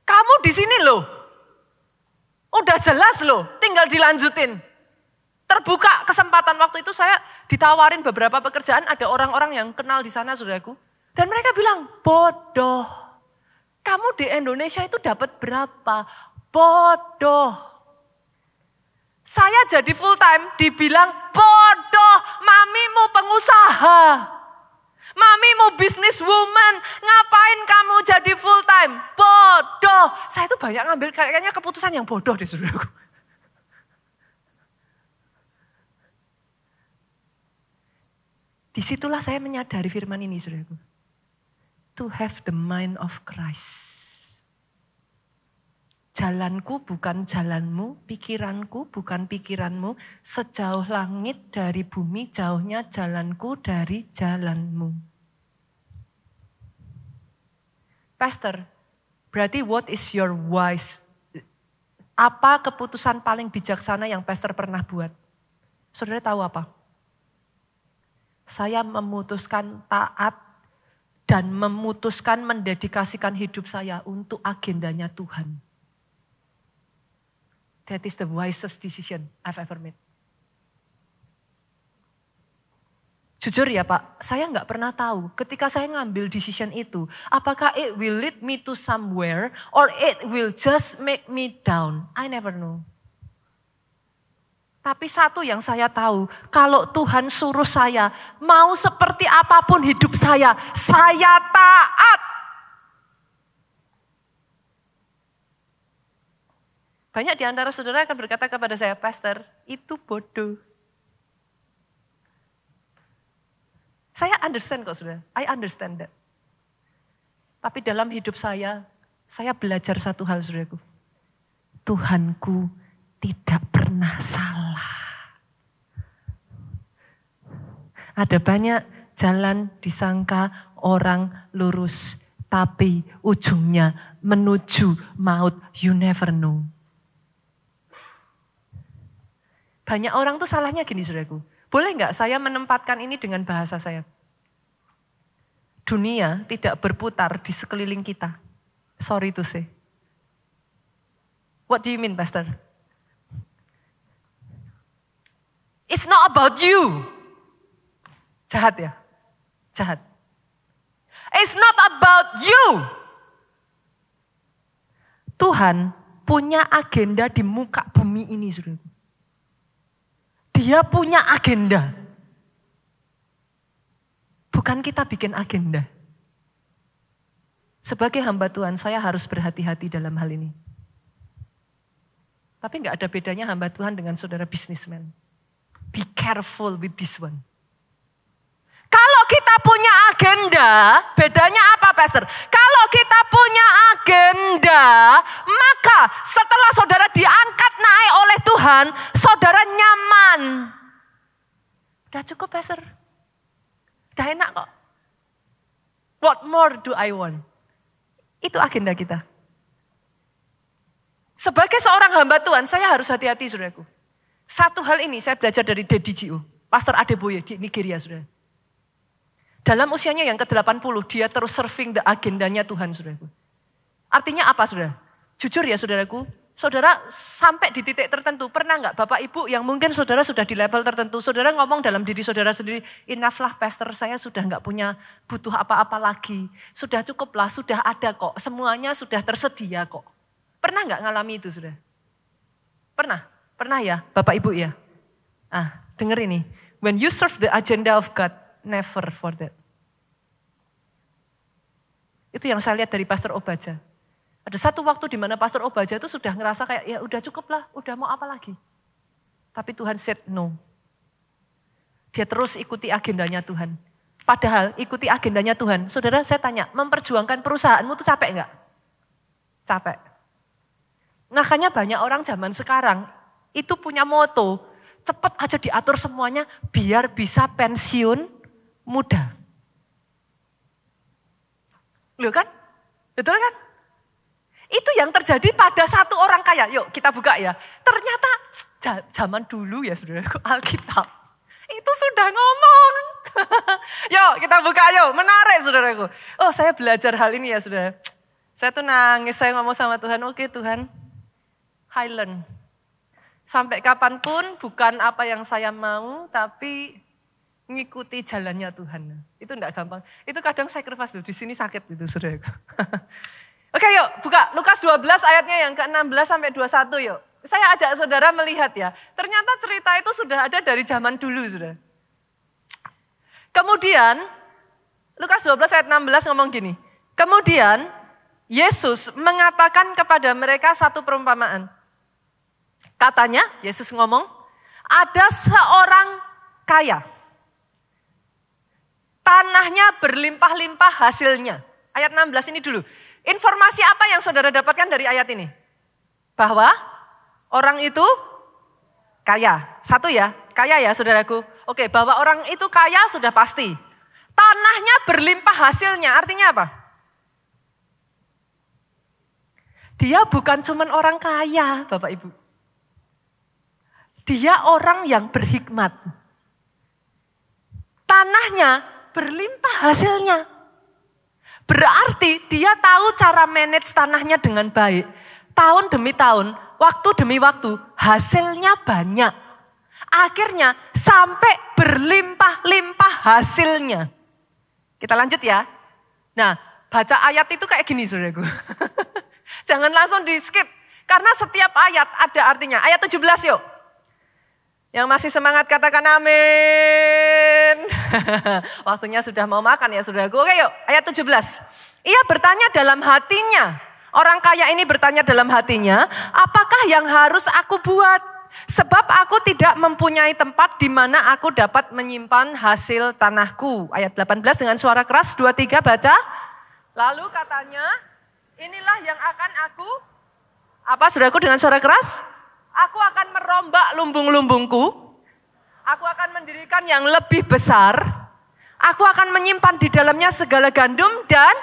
Kamu di sini loh, udah jelas loh, tinggal dilanjutin. Terbuka kesempatan waktu itu saya ditawarin beberapa pekerjaan, ada orang-orang yang kenal di sana saudaraku. Dan mereka bilang, bodoh, kamu di Indonesia itu dapat berapa? Bodoh. Saya jadi full time dibilang bodoh, mamimu pengusaha, mamimu businesswoman, ngapain kamu jadi full time? Bodoh. Saya tuh banyak ngambil kayaknya keputusan yang bodoh deh saudaraku. Disitulah saya menyadari firman ini saudaraku. To have the mind of Christ. Jalanku bukan jalanmu, pikiranku bukan pikiranmu, sejauh langit dari bumi, jauhnya jalanku dari jalanmu. Pastor, berarti what is your wise Apa keputusan paling bijaksana yang pastor pernah buat? Saudara tahu apa? Saya memutuskan taat dan memutuskan mendedikasikan hidup saya untuk agendanya Tuhan. That is the wisest decision I've ever made. Jujur ya Pak, saya nggak pernah tahu ketika saya ngambil decision itu, apakah it will lead me to somewhere or it will just make me down. I never know. Tapi satu yang saya tahu, kalau Tuhan suruh saya, mau seperti apapun hidup saya taat. Banyak di antara saudara akan berkata kepada saya, Pastor, itu bodoh. Saya understand kok saudara, I understand that. Tapi dalam hidup saya belajar satu hal saudaraku. Tuhanku tidak pernah salah. Ada banyak jalan disangka orang lurus, tapi ujungnya menuju maut, you never know. Banyak orang tuh salahnya gini saudaraku. Boleh nggak saya menempatkan ini dengan bahasa saya? Dunia tidak berputar di sekeliling kita. Sorry to say. What do you mean, Pastor? It's not about you. Jahat ya? Jahat. It's not about you. Tuhan punya agenda di muka bumi ini, saudara. Dia punya agenda. Bukan kita bikin agenda. Sebagai hamba Tuhan, saya harus berhati-hati dalam hal ini. Tapi nggak ada bedanya hamba Tuhan dengan saudara businessman. Be careful with this one. Kalau kita punya agenda, bedanya apa Pastor? Kalau kita punya agenda, maka setelah saudara diangkat naik oleh Tuhan, saudara nyaman. Udah cukup Pastor? Udah enak kok. What more do I want? Itu agenda kita. Sebagai seorang hamba Tuhan, saya harus hati-hati saudaraku. Satu hal ini saya belajar dari Daddy G.O. Pastor Adeboye di Nigeria saudara. Dalam usianya yang ke-80, dia terus serving the agendanya Tuhan, saudaraku. Artinya apa, saudara? Jujur ya, saudaraku, saudara sampai di titik tertentu, pernah nggak Bapak Ibu yang mungkin saudara sudah di level tertentu, saudara ngomong dalam diri saudara sendiri, enough lah pastor, saya sudah nggak punya butuh apa-apa lagi. Sudah cukup lah, sudah ada kok, semuanya sudah tersedia kok. Pernah nggak ngalami itu, saudara? Pernah? Pernah ya, Bapak Ibu ya? Denger ini, when you serve the agenda of God, never for that. Itu yang saya lihat dari Pastor Obaja. Ada satu waktu di mana Pastor Obaja itu sudah ngerasa kayak ya udah cukup lah, udah mau apa lagi. Tapi Tuhan said no. Dia terus ikuti agendanya Tuhan. Padahal ikuti agendanya Tuhan. Saudara saya tanya, memperjuangkan perusahaanmu itu capek enggak? Capek. Makanya banyak orang zaman sekarang itu punya moto, cepet aja diatur semuanya biar bisa pensiun muda. Loh kan? Betul kan? Itu yang terjadi pada satu orang kaya. Yuk kita buka ya. Ternyata zaman dulu ya saudaraku, Alkitab. Itu sudah ngomong. Yuk kita buka yuk. Menarik saudaraku. Oh saya belajar hal ini ya saudara. Saya tuh nangis, saya ngomong sama Tuhan. Oke Tuhan, Highland. Sampai kapanpun bukan apa yang saya mau, tapi ngikuti jalannya Tuhan. Itu enggak gampang. Itu kadang sacrifice loh, di sini sakit gitu saudaraku. Oke yuk buka Lukas 12 ayatnya yang ke-16 sampai 21 yuk. Saya ajak saudara melihat ya. Ternyata cerita itu sudah ada dari zaman dulu saudara. Kemudian Lukas 12 ayat 16 ngomong gini. Kemudian Yesus mengatakan kepada mereka satu perumpamaan. Katanya Yesus ngomong, ada seorang kaya. Tanahnya berlimpah-limpah hasilnya. Ayat 16 ini dulu. Informasi apa yang saudara dapatkan dari ayat ini? Bahwa orang itu kaya. Satu ya, kaya ya saudaraku. Oke, bahwa orang itu kaya sudah pasti. Tanahnya berlimpah hasilnya, artinya apa? Dia bukan cuman orang kaya, Bapak Ibu. Dia orang yang berhikmat. Tanahnya berlimpah hasilnya. Berarti dia tahu cara manage tanahnya dengan baik. Tahun demi tahun, waktu demi waktu, hasilnya banyak. Akhirnya sampai berlimpah-limpah hasilnya. Kita lanjut ya. Nah, baca ayat itu kayak gini saudaraku. Jangan langsung di skip. Karena setiap ayat ada artinya. Ayat 17 yuk. Yang masih semangat katakan amin. Waktunya sudah mau makan ya saudaraku. Oke yuk, ayat 17. Ia bertanya dalam hatinya. Orang kaya ini bertanya dalam hatinya, apakah yang harus aku buat? Sebab aku tidak mempunyai tempat di mana aku dapat menyimpan hasil tanahku. Ayat 18 dengan suara keras, 2-3 baca. Lalu katanya, inilah yang akan aku, apa saudaraku dengan suara keras? Aku akan merombak lumbung-lumbungku. Aku akan mendirikan yang lebih besar. Aku akan menyimpan di dalamnya segala gandum dan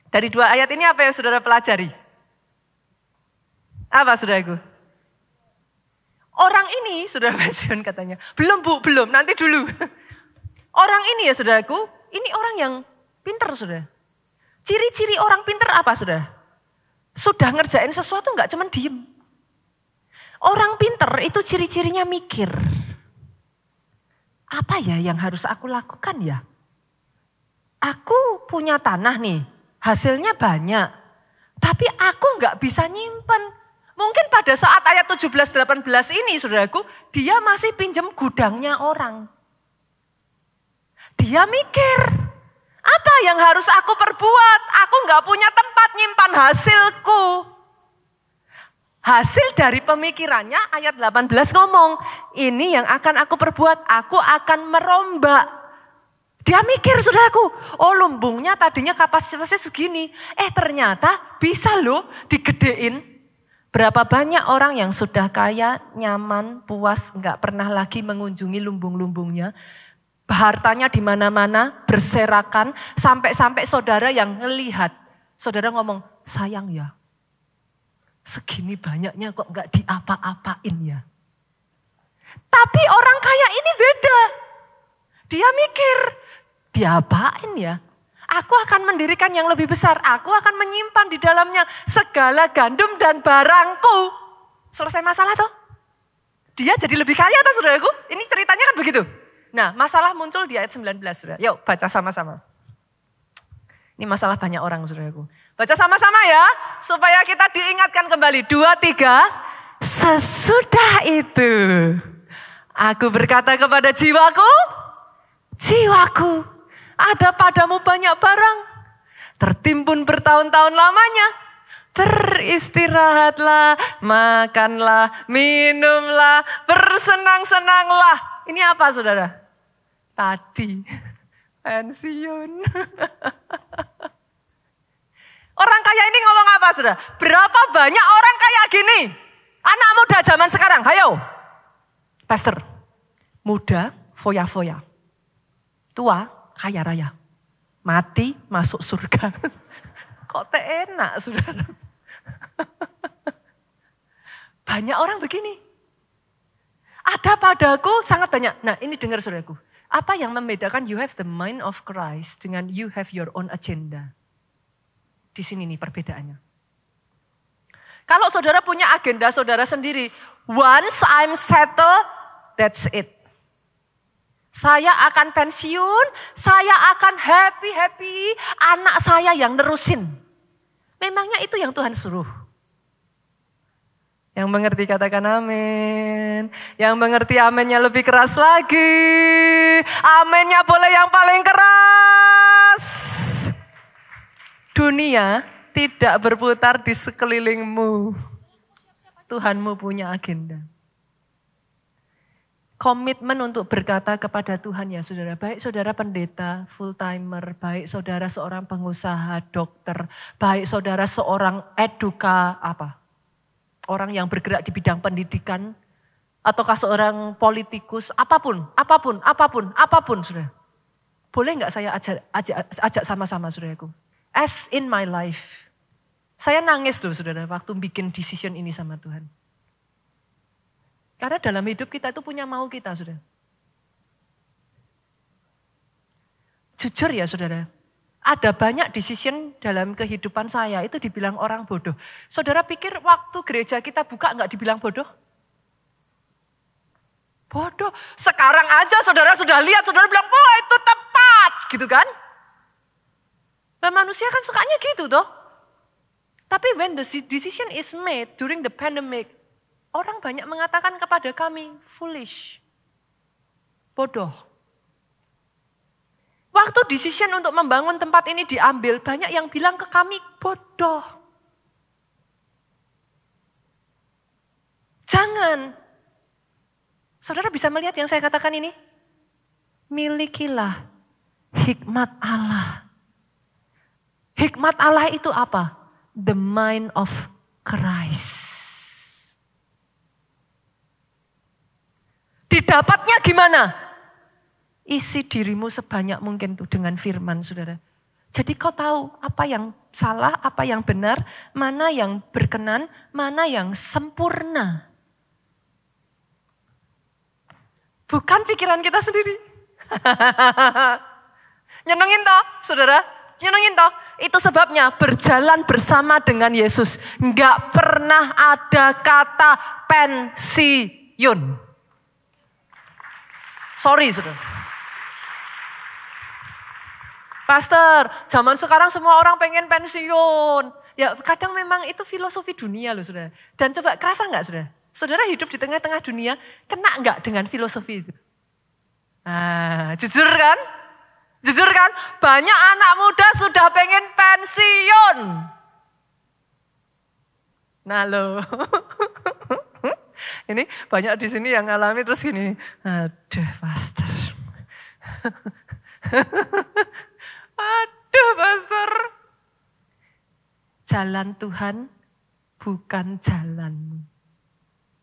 dari 2 ayat ini apa yang saudara pelajari? Apa saudaraku? Orang ini, saudara pensiun katanya. Belum Bu, belum, nanti dulu. Orang ini ya saudaraku, ini orang yang pinter saudara. Ciri-ciri orang pinter apa saudara? Sudah ngerjain sesuatu enggak cuman diem. Orang pinter itu ciri-cirinya mikir. Apa ya yang harus aku lakukan ya? Aku punya tanah nih, hasilnya banyak. Tapi aku enggak bisa nyimpen. Mungkin pada saat ayat 17-18 ini saudaraku, dia masih pinjam gudangnya orang. Dia mikir, apa yang harus aku perbuat? Aku enggak punya tempat nyimpan hasilku. Hasil dari pemikirannya ayat 18 ngomong, ini yang akan aku perbuat, aku akan merombak. Dia mikir saudaraku, oh lumbungnya tadinya kapasitasnya segini. Ternyata bisa loh digedein. Berapa banyak orang yang sudah kaya, nyaman, puas, enggak pernah lagi mengunjungi lumbung-lumbungnya. Hartanya di mana-mana, berserakan, sampai-sampai saudara yang ngelihat. Saudara ngomong, sayang ya. Segini banyaknya kok enggak diapa-apain ya. Tapi orang kaya ini beda. Dia mikir, diapain ya? Aku akan mendirikan yang lebih besar. Aku akan menyimpan di dalamnya segala gandum dan barangku. Selesai masalah toh? Dia jadi lebih kaya toh saudaraku? Ini ceritanya kan begitu. Nah masalah muncul di ayat 19 saudara. Yuk baca sama-sama. Ini masalah banyak orang saudaraku. Baca sama-sama ya, supaya kita diingatkan kembali. 2, 3, sesudah itu aku berkata kepada jiwaku, jiwaku ada padamu banyak barang, tertimbun bertahun-tahun lamanya. Beristirahatlah, makanlah, minumlah, bersenang-senanglah. Ini apa saudara? Tadi pensiun. Orang kaya ini ngomong apa saudara? Berapa banyak orang kaya gini? Anak muda zaman sekarang, hayo. Pastor, muda foya-foya. Tua kaya raya. Mati masuk surga. Kok enak saudara? Banyak orang begini. Ada padaku sangat banyak. Nah ini dengar saudaraku. Apa yang membedakan you have the mind of Christ dengan you have your own agenda? Di sini nih perbedaannya. Kalau saudara punya agenda saudara sendiri, once I'm settled, that's it. Saya akan pensiun, saya akan happy-happy, anak saya yang nerusin. Memangnya itu yang Tuhan suruh? Yang mengerti katakan amin. Yang mengerti aminnya lebih keras lagi. Aminnya boleh yang paling keras. Dunia tidak berputar di sekelilingmu. Tuhanmu punya agenda. Komitmen untuk berkata kepada Tuhan ya saudara. Baik saudara pendeta, full timer, baik saudara seorang pengusaha, dokter, baik saudara seorang orang yang bergerak di bidang pendidikan, ataukah seorang politikus, apapun saudara. Boleh nggak saya ajak sama-sama saudaraku? As in my life, Saya nangis loh saudara waktu bikin decision ini sama Tuhan. Karena dalam hidup kita itu punya mau kita saudara. Jujur ya saudara, ada banyak decision dalam kehidupan saya itu dibilang orang bodoh. Saudara pikir waktu gereja kita buka nggak dibilang bodoh? Bodoh. Sekarang aja saudara sudah lihat, saudara bilang, wah itu tepat gitu kan. Nah manusia kan sukanya gitu toh. Tapi when the decision is made during the pandemic, orang banyak mengatakan kepada kami, foolish, bodoh. Waktu decision untuk membangun tempat ini diambil, banyak yang bilang ke kami, bodoh. Jangan. Saudara bisa melihat yang saya katakan ini? Milikilah hikmat Allah. Hikmat Allah itu apa? The mind of Christ. Didapatnya gimana? Isi dirimu sebanyak mungkin tuh dengan firman saudara. Jadi kau tahu apa yang salah, apa yang benar, mana yang berkenan, mana yang sempurna. Bukan pikiran kita sendiri. Nyenengin toh saudara, nyenengin toh. Itu sebabnya berjalan bersama dengan Yesus. Enggak pernah ada kata pensiun. Sorry saudara. Pastor, zaman sekarang semua orang pengen pensiun. Ya kadang memang itu filosofi dunia loh saudara. Dan coba kerasa enggak saudara? Saudara hidup di tengah-tengah dunia, kena enggak dengan filosofi itu? Ah, jujur kan? Jujur kan? Banyak anak muda sudah pengen pensiun. Nah loh. Ini banyak di sini yang ngalami terus gini. Aduh pastor. Aduh pastor. Jalan Tuhan bukan jalanmu.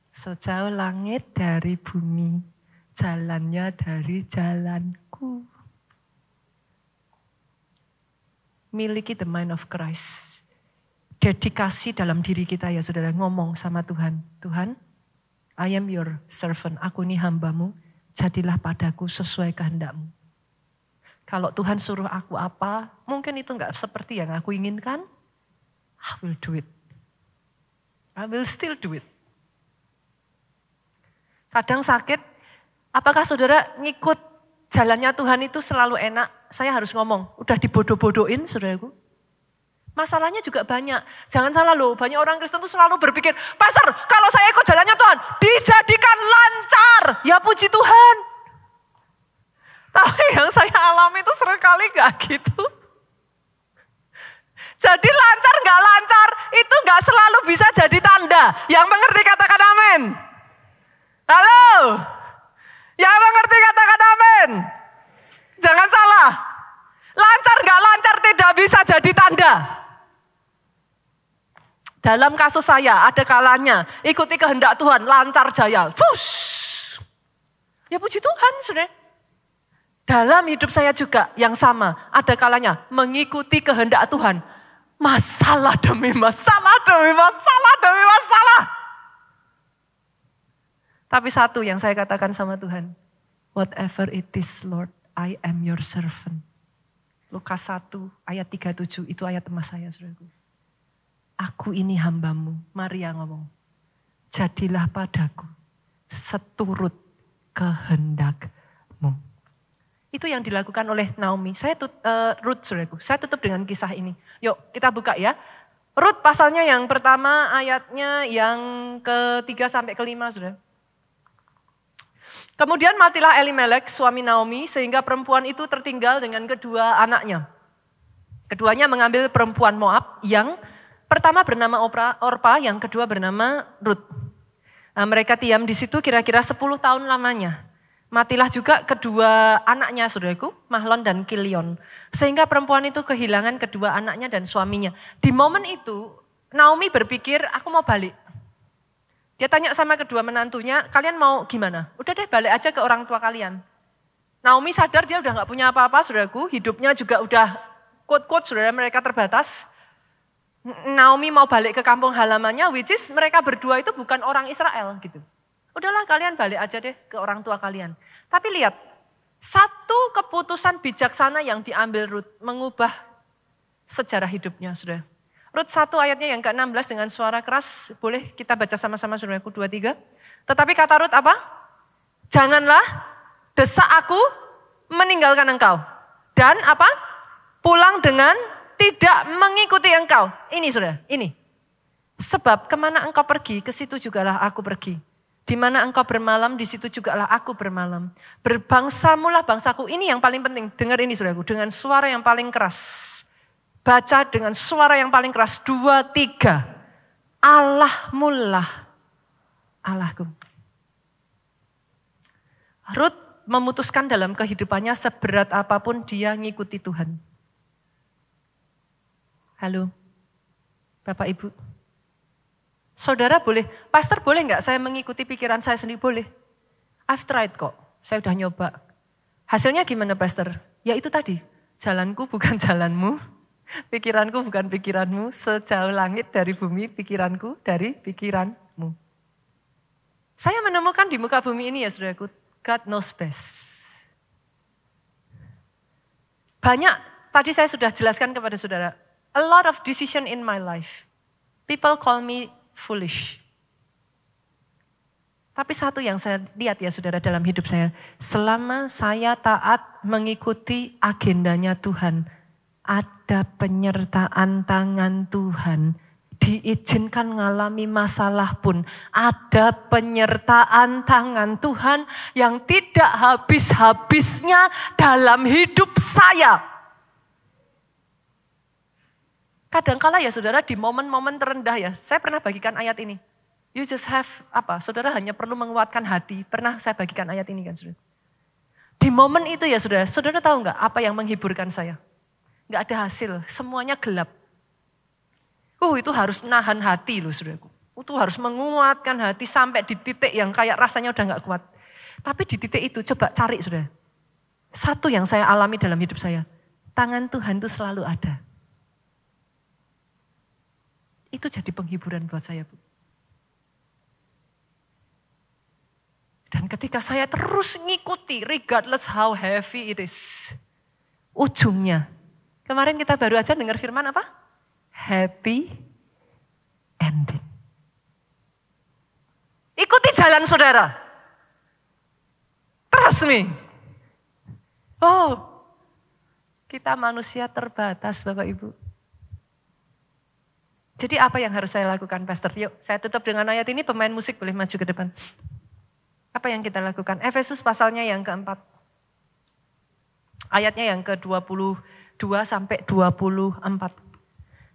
Sejauh langit dari bumi, jalannya dari jalanku. Miliki the mind of Christ. Dedikasi dalam diri kita ya saudara, ngomong sama Tuhan. Tuhan, I am your servant, aku ini hambamu, jadilah padaku sesuai kehendakmu. Kalau Tuhan suruh aku apa, mungkin itu enggak seperti yang aku inginkan, I will do it. I will still do it. Kadang sakit, apakah saudara ngikut jalannya Tuhan itu selalu enak? Saya harus ngomong, udah dibodoh-bodohin saudaraku. Masalahnya juga banyak. Jangan salah loh, banyak orang Kristen itu selalu berpikir, Pastor, kalau saya ikut jalannya Tuhan, dijadikan lancar. Ya puji Tuhan. Tapi yang saya alami itu seringkali gak gitu. Jadi lancar gak lancar, itu gak selalu bisa jadi tanda. Yang mengerti katakan amin. Halo? Yang mengerti katakan amin. Jangan salah. Lancar gak lancar tidak bisa jadi tanda. Dalam kasus saya ada kalanya ikuti kehendak Tuhan, lancar jaya. Fush. Ya puji Tuhan sudah. Dalam hidup saya juga yang sama, ada kalanya mengikuti kehendak Tuhan. Masalah demi masalah demi masalah demi masalah. Tapi satu yang saya katakan sama Tuhan, whatever it is Lord, I am your servant. Lukas 1 ayat 37 itu ayat emas saya saudaraku. Aku ini hambamu, Maria ngomong. Jadilah padaku seturut kehendakmu. Itu yang dilakukan oleh Naomi. Saya Ruth saudaraku, saya tutup dengan kisah ini. Yuk kita buka ya. Ruth pasalnya yang pertama ayatnya yang ke-3 sampai ke-5 saudara. Kemudian matilah Elimelek suami Naomi sehingga perempuan itu tertinggal dengan kedua anaknya. Keduanya mengambil perempuan Moab yang pertama bernama Orpa, yang kedua bernama Ruth. Nah, mereka diam di situ kira-kira 10 tahun lamanya. Matilah juga kedua anaknya saudaraku, Mahlon dan Kilion. Sehingga perempuan itu kehilangan kedua anaknya dan suaminya. Di momen itu Naomi berpikir aku mau balik. Dia tanya sama kedua menantunya, kalian mau gimana? Udah deh balik aja ke orang tua kalian. Naomi sadar dia udah gak punya apa-apa saudaraku, hidupnya juga udah quote-quote saudara mereka terbatas. Naomi mau balik ke kampung halamannya, which is mereka berdua itu bukan orang Israel gitu. Udahlah kalian balik aja deh ke orang tua kalian. Tapi lihat, satu keputusan bijaksana yang diambil Rut mengubah sejarah hidupnya, saudara. Rut 1 ayatnya yang ke-16 dengan suara keras, boleh kita baca sama-sama saudaraku, 2-3. Tetapi kata Rut apa? Janganlah desak aku meninggalkan engkau. Dan apa? Pulang dengan tidak mengikuti engkau. Ini saudara, ini. Sebab kemana engkau pergi, ke situ jugalah aku pergi. Di mana engkau bermalam, di situ jugalah aku bermalam. Berbangsamulah bangsaku. Ini yang paling penting. Dengar ini saudaraku, dengan suara yang paling keras. Baca dengan suara yang paling keras. 2, 3. Allahmulah Allahku. Rut memutuskan dalam kehidupannya seberat apapun dia ngikuti Tuhan. Halo, Bapak Ibu. Saudara boleh, pastor boleh enggak saya mengikuti pikiran saya sendiri? Boleh. I've tried kok, saya udah nyoba. Hasilnya gimana pastor? Ya itu tadi, jalanku bukan jalanmu, pikiranku bukan pikiranmu, sejauh langit dari bumi, pikiranku dari pikiranmu. Saya menemukan di muka bumi ini ya saudaraku, God knows best. Banyak, tadi saya sudah jelaskan kepada saudara, a lot of decision in my life. People call me foolish. Tapi satu yang saya lihat ya saudara dalam hidup saya. Selama saya taat mengikuti agendanya Tuhan. Ada penyertaan tangan Tuhan. Diizinkan mengalami masalah pun. Ada penyertaan tangan Tuhan yang tidak habis-habisnya dalam hidup saya. Kadangkala ya saudara di momen-momen terendah ya, saya pernah bagikan ayat ini. You just have saudara hanya perlu menguatkan hati. Pernah saya bagikan ayat ini kan saudara. Di momen itu ya saudara, saudara tahu nggak apa yang menghiburkan saya? Nggak ada hasil, semuanya gelap. Itu harus nahan hati loh saudaraku. Itu harus menguatkan hati sampai di titik yang kayak rasanya udah nggak kuat. Tapi di titik itu coba cari saudara. Satu yang saya alami dalam hidup saya, tangan Tuhan itu selalu ada. Itu jadi penghiburan buat saya, Bu. Dan ketika saya terus ngikuti, regardless how heavy it is. Ujungnya, kemarin kita baru aja dengar firman apa? Happy ending. Ikuti jalan saudara. Trust me. Kita manusia terbatas Bapak Ibu. Jadi apa yang harus saya lakukan Pastor? Yuk saya tutup dengan ayat ini, pemain musik boleh maju ke depan. Apa yang kita lakukan? Efesus pasalnya yang ke-4. Ayatnya yang ke-22 sampai 24.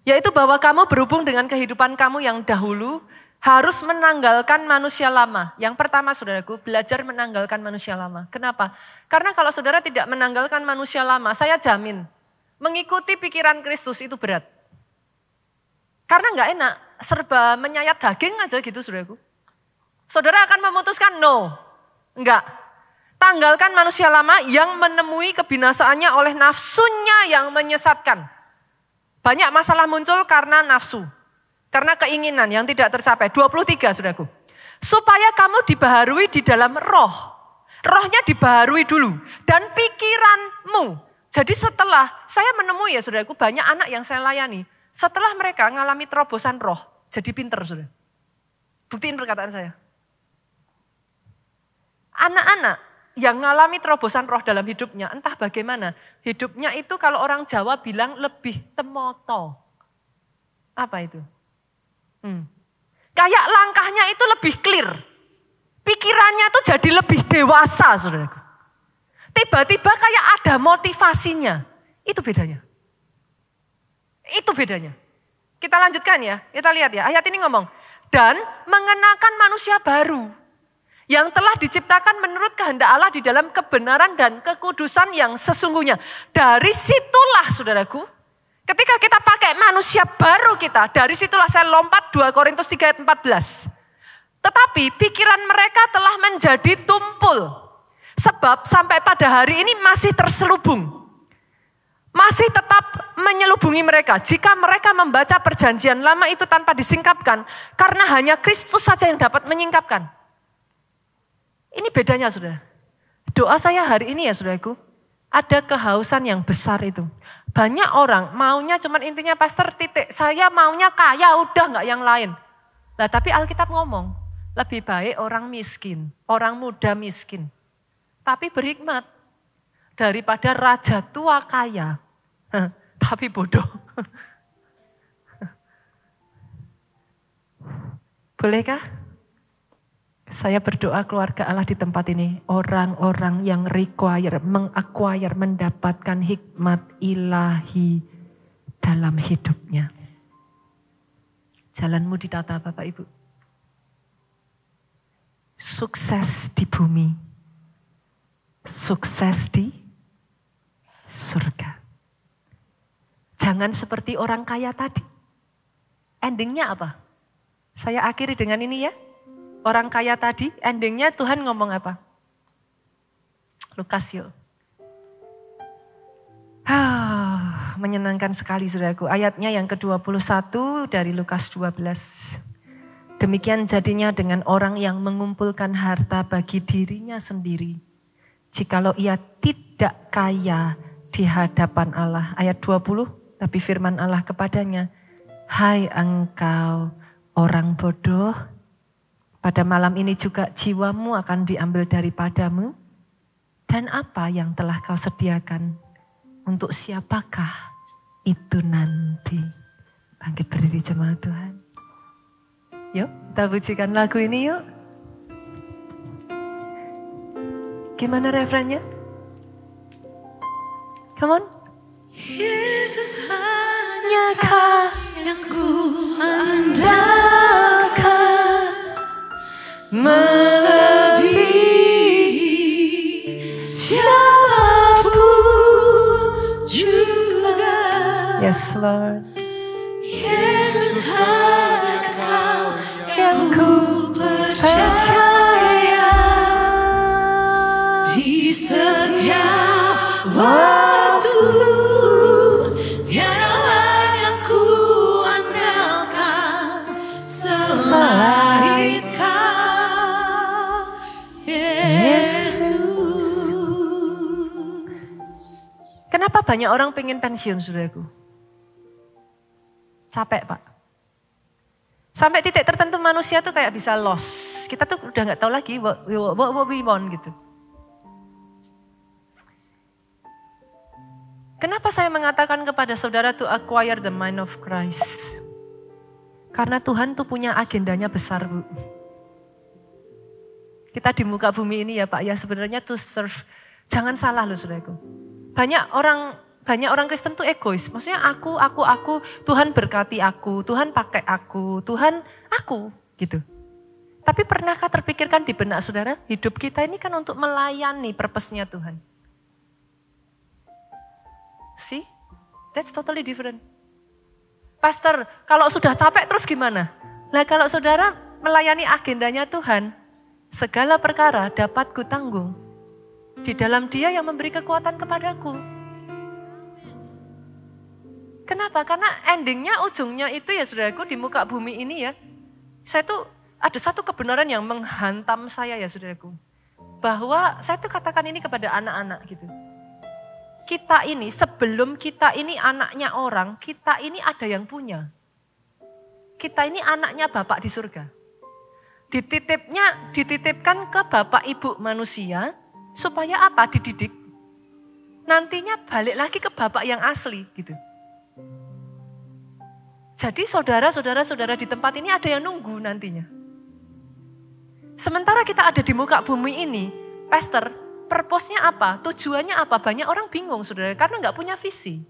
Yaitu bahwa kamu berhubung dengan kehidupan kamu yang dahulu harus menanggalkan manusia lama. Yang pertama saudaraku, belajar menanggalkan manusia lama. Kenapa? Karena kalau saudara tidak menanggalkan manusia lama, saya jamin mengikuti pikiran Kristus itu berat. Karena enggak enak, serba menyayat daging aja gitu saudaraku. Saudara akan memutuskan no, enggak. Tanggalkan manusia lama yang menemui kebinasaannya oleh nafsunya yang menyesatkan. Banyak masalah muncul karena nafsu, karena keinginan yang tidak tercapai. 23 saudaraku. Supaya kamu dibaharui di dalam roh. Rohnya dibaharui dulu. Dan pikiranmu. Jadi setelah saya menemui ya saudaraku, banyak anak yang saya layani. Setelah mereka mengalami terobosan roh, jadi pinter saudara. Buktiin perkataan saya. Anak-anak yang mengalami terobosan roh dalam hidupnya, entah bagaimana. Hidupnya itu kalau orang Jawa bilang lebih temoto. Apa itu? Kayak langkahnya itu lebih clear. Pikirannya itu jadi lebih dewasa saudaraku. Tiba-tiba kayak ada motivasinya. Itu bedanya. Itu bedanya. Kita lanjutkan ya, kita lihat ya. Ayat ini ngomong, dan mengenakan manusia baru yang telah diciptakan menurut kehendak Allah di dalam kebenaran dan kekudusan yang sesungguhnya. Dari situlah saudaraku, ketika kita pakai manusia baru kita, dari situlah saya lompat 2 Korintus 3 ayat 14. Tetapi pikiran mereka telah menjadi tumpul. Sebab sampai pada hari ini masih terselubung. masih tetap menyelubungi mereka. Jika mereka membaca perjanjian lama itu tanpa disingkapkan, karena hanya Kristus saja yang dapat menyingkapkan. Ini bedanya saudara. Doa saya hari ini ya saudaraku, ada kehausan yang besar itu. Banyak orang maunya cuman intinya pastor titik, saya maunya kaya udah gak yang lain. Nah tapi Alkitab ngomong, lebih baik orang miskin, orang muda miskin. Tapi berhikmat daripada raja tua kaya. Tapi bodoh. Bolehkah saya berdoa keluarga Allah di tempat ini, orang-orang yang mengacquire, mendapatkan hikmat ilahi dalam hidupnya. Jalanmu ditata Bapak Ibu. Sukses di bumi, sukses di surga. Jangan seperti orang kaya tadi. Endingnya apa? Saya akhiri dengan ini ya. Orang kaya tadi, endingnya Tuhan ngomong apa? Lukas yuk. Menyenangkan sekali saudaraku. Ayatnya yang ke-21 dari Lukas 12. Demikian jadinya dengan orang yang mengumpulkan harta bagi dirinya sendiri. Jikalau ia tidak kaya di hadapan Allah. Ayat 20. Tapi firman Allah kepadanya, hai engkau orang bodoh, pada malam ini juga jiwamu akan diambil daripadamu. Dan apa yang telah kau sediakan, untuk siapakah itu nanti? Bangkit berdiri jemaat Tuhan. Yuk kita pujikan lagu ini yuk. Gimana refrennya? Come on. Yesus hanya Kau yang ku andalkan, melebihi siapapun juga. Yes Lord. Yesus hanya Kau yang ku percaya, di setiap waktu. Tiada lain yang ku andalkan selain Kau, Yesus. Kenapa banyak orang pengen pensiun saudaraku? Capek Pak. Sampai titik tertentu manusia tuh kayak bisa lost. Kita tuh udah gak tahu lagi what we want gitu. Kenapa saya mengatakan kepada saudara to acquire the mind of Christ? Karena Tuhan tuh punya agendanya besar Bu. Kita di muka bumi ini ya Pak ya sebenarnya to serve. Jangan salah loh saudaraku. Banyak orang Kristen tuh egois. Maksudnya aku, Tuhan berkati aku, Tuhan pakai aku, Tuhan aku gitu. Tapi pernahkah terpikirkan di benak saudara, hidup kita ini kan untuk melayani purpose-nya Tuhan. See, that's totally different. Pastor, kalau sudah capek terus gimana? Nah kalau saudara melayani agendanya Tuhan, segala perkara dapat kutanggung. Di dalam Dia yang memberi kekuatan kepadaku. Kenapa? Karena endingnya, ujungnya itu ya saudaraku di muka bumi ini ya. Saya tuh ada satu kebenaran yang menghantam saya ya saudaraku. Bahwa saya tuh katakan ini kepada anak-anak gitu. Kita ini, sebelum kita ini anaknya orang, kita ini ada yang punya. Kita ini anaknya Bapak di surga. Dititipkan ke Bapak Ibu manusia, supaya apa? Dididik. Nantinya balik lagi ke Bapak yang asli gitu. Jadi saudara-saudara di tempat ini ada yang nunggu nantinya. Sementara kita ada di muka bumi ini, Pastor, purpose-nya apa? Tujuannya apa? Banyak orang bingung saudara, karena gak punya visi.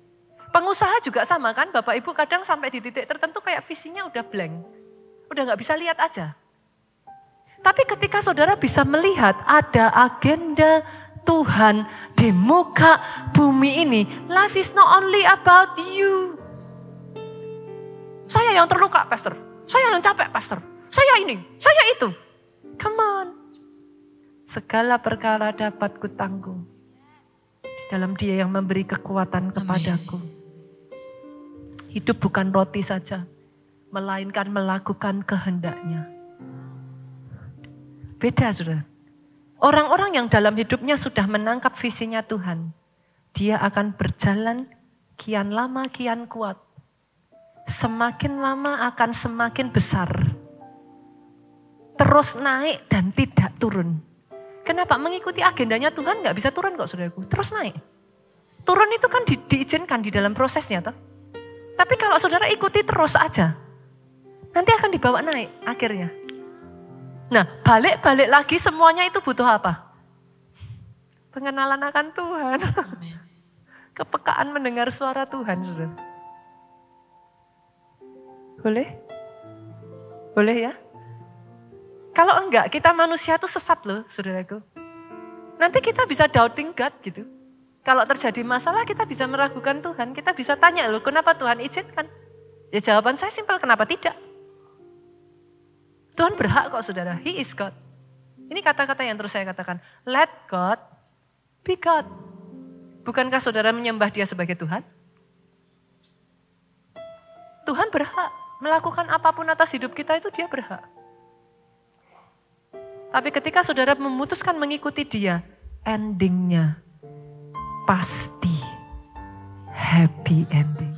Pengusaha juga sama kan, Bapak Ibu kadang sampai di titik tertentu kayak visinya udah blank. Udah gak bisa lihat aja. Tapi ketika saudara bisa melihat ada agenda Tuhan di muka bumi ini, life is not only about you. Saya yang terluka, Pastor. Saya yang capek, Pastor. Saya ini, saya itu. Come on. Segala perkara dapat kutanggung. dalam Dia yang memberi kekuatan kepadaku. Hidup bukan roti saja, melainkan melakukan kehendak-Nya. Beda, saudara. Orang-orang yang dalam hidupnya sudah menangkap visinya Tuhan, dia akan berjalan kian lama kian kuat. Semakin lama akan semakin besar. Terus naik dan tidak turun. Kenapa? Mengikuti agendanya Tuhan gak bisa turun kok saudaraku. Terus naik. Turun itu kan diizinkan di dalam prosesnya toh. Tapi kalau saudara ikuti terus aja, nanti akan dibawa naik akhirnya. Nah, balik-balik lagi semuanya itu butuh apa? Pengenalan akan Tuhan. Kepekaan mendengar suara Tuhan, saudara. Boleh? Boleh ya? Kalau enggak, kita manusia itu sesat loh, saudaraku. Nanti kita bisa doubting God gitu. Kalau terjadi masalah kita bisa meragukan Tuhan. Kita bisa tanya loh, kenapa Tuhan izinkan? Ya jawaban saya simpel, kenapa tidak? Tuhan berhak kok saudara, He is God. Ini kata-kata yang terus saya katakan, let God be God. Bukankah saudara menyembah Dia sebagai Tuhan? Tuhan berhak melakukan apapun atas hidup kita itu Dia berhak. Tapi ketika saudara memutuskan mengikuti Dia, endingnya pasti happy ending.